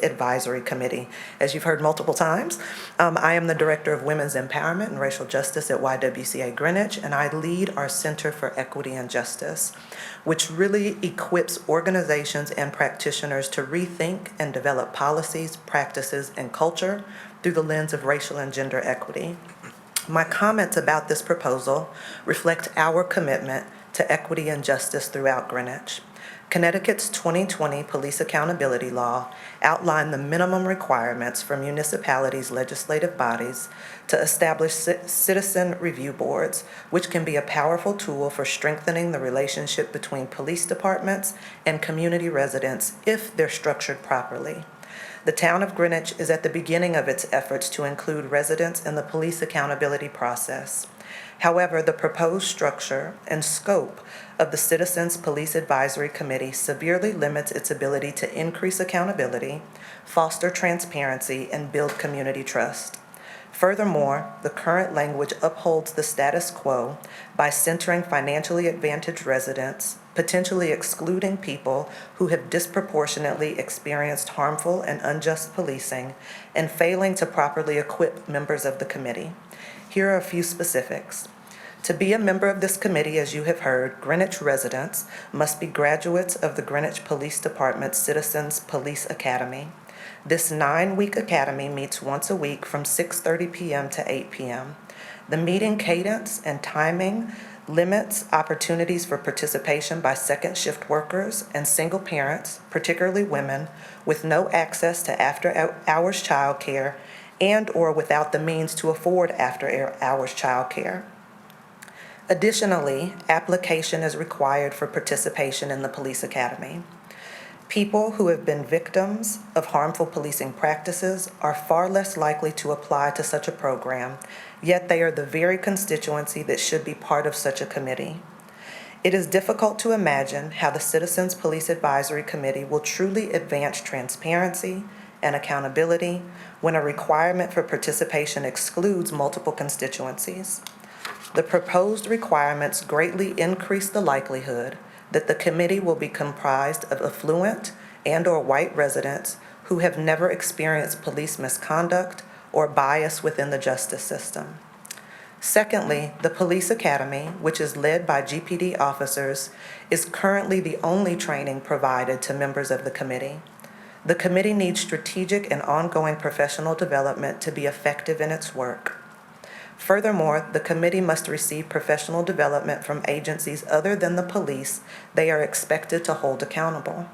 Advisory Committee. As you've heard multiple times, I am the Director of Women's Empowerment and Racial Justice at YWCA Greenwich, and I lead our Center for Equity and Justice, which really equips organizations and practitioners to rethink and develop policies, practices, and culture through the lens of racial and gender equity. My comments about this proposal reflect our commitment to equity and justice throughout Greenwich. Connecticut's 2020 Police Accountability Law outlined the minimum requirements for municipalities' legislative bodies to establish citizen review boards, which can be a powerful tool for strengthening the relationship between police departments and community residents if they're structured properly. The town of Greenwich is at the beginning of its efforts to include residents in the police accountability process. However, the proposed structure and scope of the Citizens Police Advisory Committee severely limits its ability to increase accountability, foster transparency, and build community trust. Furthermore, the current language upholds the status quo by centering financially advantaged residents, potentially excluding people who have disproportionately experienced harmful and unjust policing, and failing to properly equip members of the committee. Here are a few specifics. To be a member of this committee, as you have heard, Greenwich residents must be graduates of the Greenwich Police Department's Citizens Police Academy. This 9-week academy meets once a week from 6:30 p.m. to 8 p.m. The meeting cadence and timing limits opportunities for participation by second shift workers and single parents, particularly women, with no access to after-hours childcare and or without the means to afford after-hours childcare. Additionally, application is required for participation in the police academy. People who have been victims of harmful policing practices are far less likely to apply to such a program, yet they are the very constituency that should be part of such a committee. It is difficult to imagine how the Citizens Police Advisory Committee will truly advance transparency and accountability when a requirement for participation excludes multiple constituencies. The proposed requirements greatly increase the likelihood that the committee will be comprised of affluent and/or white residents who have never experienced police misconduct or bias within the justice system. Secondly, the Police Academy, which is led by GPD officers, is currently the only training provided to members of the committee. The committee needs strategic and ongoing professional development to be effective in its work. Furthermore, the committee must receive professional development from agencies other than the police they are expected to hold accountable.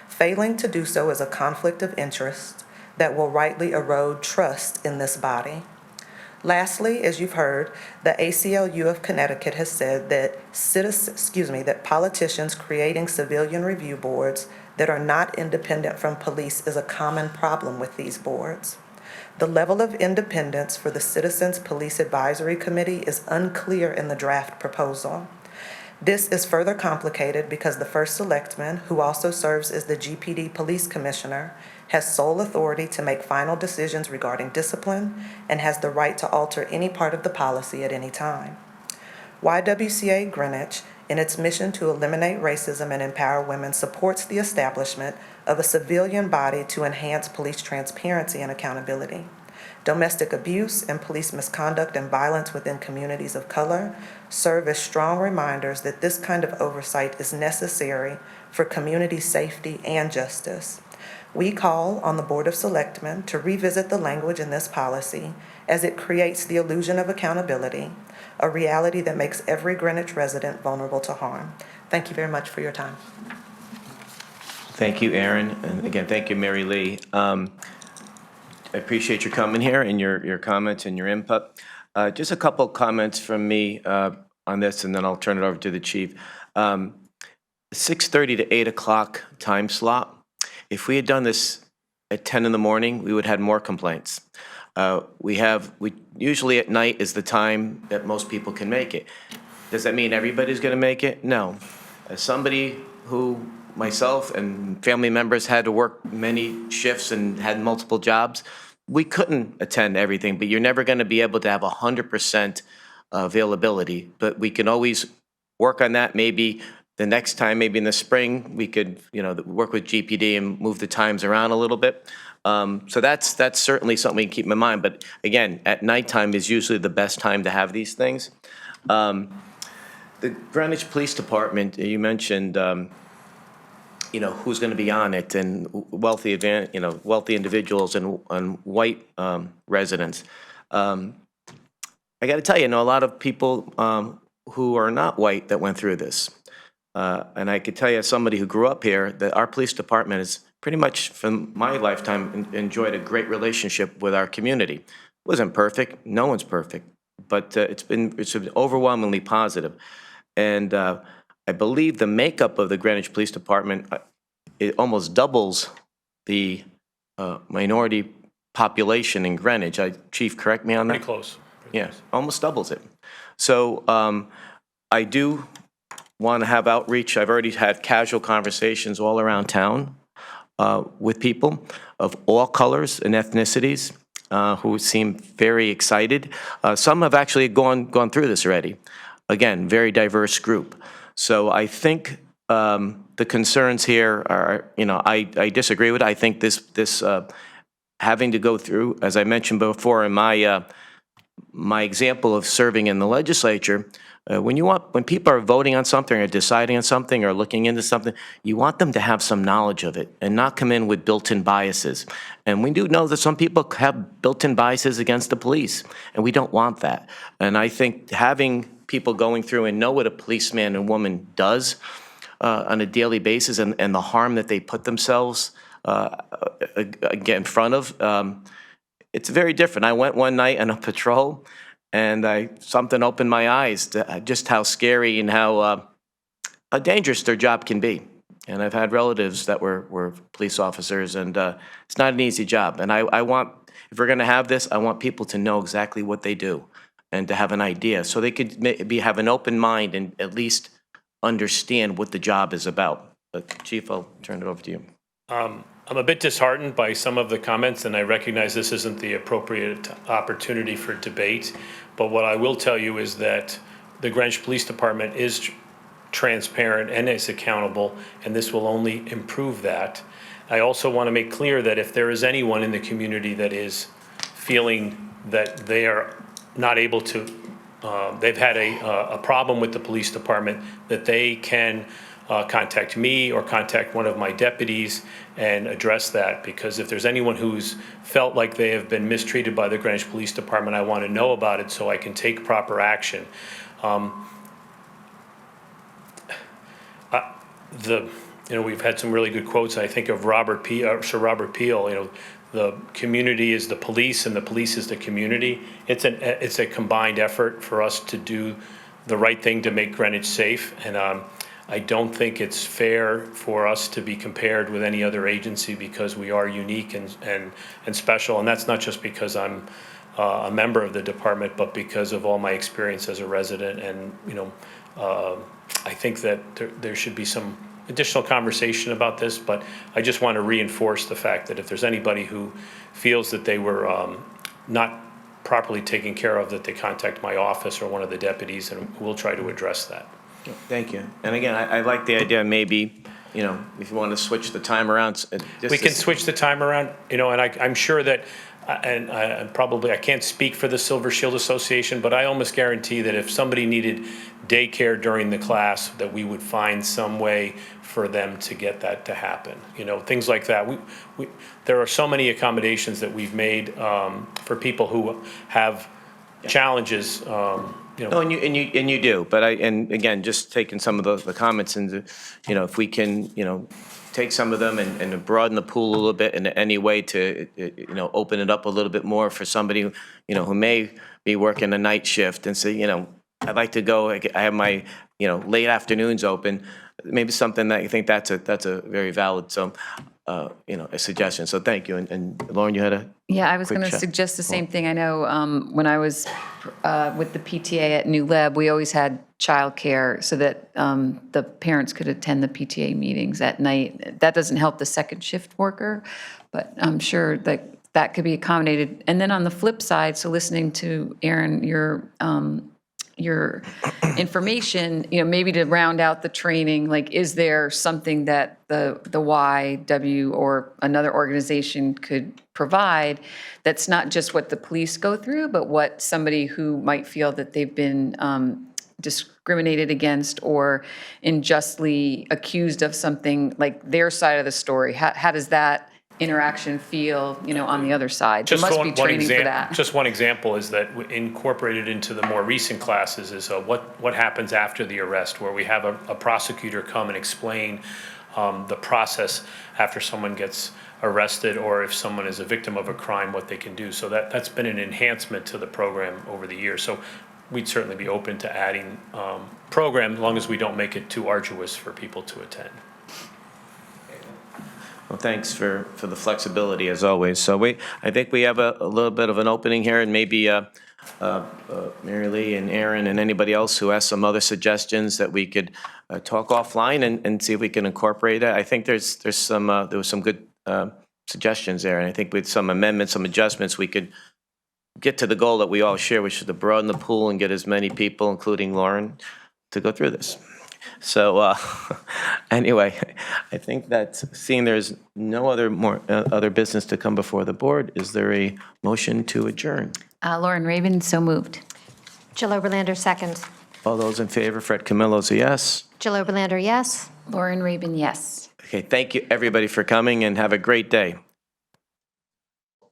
Failing to do so is a conflict of interest that will rightly erode trust in this body. Lastly, as you've heard, the ACLU of Connecticut has said that politicians creating civilian review boards that are not independent from police is a common problem with these boards. The level of independence for the Citizens Police Advisory Committee is unclear in the draft proposal. This is further complicated because the first selectman, who also serves as the GPD Police Commissioner, has sole authority to make final decisions regarding discipline and has the right to alter any part of the policy at any time. YWCA Greenwich, in its mission to eliminate racism and empower women, supports the establishment of a civilian body to enhance police transparency and accountability. Domestic abuse and police misconduct and violence within communities of color serve as strong reminders that this kind of oversight is necessary for community safety and justice. We call on the Board of Selectmen to revisit the language in this policy as it creates the illusion of accountability, a reality that makes every Greenwich resident vulnerable to harm. Thank you very much for your time. Thank you, Aaron. And again, thank you, Mary Lee. I appreciate your coming here and your comments and your input. Just a couple comments from me on this, and then I'll turn it over to the chief. 6:30 to 8 o'clock time slot. If we had done this at 10 in the morning, we would have had more complaints. We usually at night is the time that most people can make it. Does that mean everybody's going to make it? No. As somebody who, myself and family members, had to work many shifts and had multiple jobs, we couldn't attend everything, but you're never going to be able to have 100% availability. But we can always work on that. Maybe the next time, maybe in the spring, we could, work with GPD and move the times around a little bit. So that's certainly something we can keep in mind. But again, at nighttime is usually the best time to have these things. The Greenwich Police Department, you mentioned, who's going to be on it, and wealthy individuals and white residents. I got to tell you, I know a lot of people who are not white that went through this. And I could tell you, as somebody who grew up here, that our police department has pretty much, from my lifetime, enjoyed a great relationship with our community. It wasn't perfect. No one's perfect. But it's been overwhelmingly positive. And I believe the makeup of the Greenwich Police Department, it almost doubles the minority population in Greenwich. Chief, correct me on that? Pretty close. Yeah, almost doubles it. So I do want to have outreach. I've already had casual conversations all around town with people of all colors and ethnicities who seem very excited. Some have actually gone through this already. Again, very diverse group. So I think the concerns here are, I disagree with it. I think this having to go through, as I mentioned before in my example of serving in the legislature, when people are voting on something or deciding on something or looking into something, you want them to have some knowledge of it and not come in with built-in biases. And we do know that some people have built-in biases against the police, and we don't want that. And I think having people going through and know what a policeman and woman does on a daily basis and the harm that they put themselves get in front of, it's very different. I went one night on a patrol, and something opened my eyes to just how scary and how dangerous their job can be. And I've had relatives that were police officers, and it's not an easy job. And I want, if we're going to have this, I want people to know exactly what they do and to have an idea so they could have an open mind and at least understand what the job is about. But Chief, I'll turn it over to you. I'm a bit disheartened by some of the comments, and I recognize this isn't the appropriate opportunity for debate. But what I will tell you is that the Greenwich Police Department is transparent and is accountable, and this will only improve that. I also want to make clear that if there is anyone in the community that is feeling that they are not able to, they've had a problem with the police department, that they can contact me or contact one of my deputies and address that. Because if there's anyone who's felt like they have been mistreated by the Greenwich Police Department, I want to know about it so I can take proper action. We've had some really good quotes. I think of Sir Robert Peel, the community is the police and the police is the community. It's a combined effort for us to do the right thing to make Greenwich safe. And I don't think it's fair for us to be compared with any other agency, because we are unique and special. And that's not just because I'm a member of the department, but because of all my experience as a resident. And, I think that there should be some additional conversation about this, but I just want to reinforce the fact that if there's anybody who feels that they were not properly taken care of, that they contact my office or one of the deputies, and we'll try to address that. Thank you. And again, I like the idea, maybe, if you want to switch the time around. We can switch the time around, and I'm sure that, and I can't speak for the Silver Shield Association, but I almost guarantee that if somebody needed daycare during the class, that we would find some way for them to get that to happen. Things like that. There are so many accommodations that we've made for people who have challenges. No, and you do, but and again, just taking some of the comments, and if we can, take some of them and broaden the pool a little bit in any way to, open it up a little bit more for somebody, who may be working a night shift and say, I'd like to go, I have my, late afternoons open. Maybe something that you think that's a very valid, a suggestion. So thank you. And Lauren, you had a Yeah, I was quick going to chat. suggest the same thing. I know when I was with the PTA at New Leb, we always had childcare so that the parents could attend the PTA meetings at night. That doesn't help the second shift worker, but I'm sure that could be accommodated. And then on the flip side, so listening to Aaron, your information, maybe to round out the training, like, is there something that the YW or another organization could provide that's not just what the police go through, but what somebody who might feel that they've been discriminated against or unjustly accused of something, like their side of the story? How does that interaction feel, on the other side? There must be training for that. Just one example is that incorporated into the more recent classes is what happens after the arrest, where we have a prosecutor come and explain the process after someone gets arrested, or if someone is a victim of a crime, what they can do. So that's been an enhancement to the program over the years. So we'd certainly be open to adding program, as long as we don't make it too arduous for people to attend. Well, thanks for the flexibility as always. So I think we have a little bit of an opening here, and maybe Mary Lee and Aaron and anybody else who has some other suggestions that we could talk offline and see if we can incorporate it. I think there was some good suggestions there, and I think with some amendments, some adjustments, we could get to the goal that we all share, which is to broaden the pool and get as many people, including Lauren, to go through this. So anyway, I think that seeing there's no other business to come before the board, is there a motion to adjourn? Lauren Raven, so moved. Jill Oberlander, second. All those in favor, Fred Camillo's a yes. Jill Oberlander, yes. Lauren Raven, yes. Okay, thank you everybody for coming, and have a great day.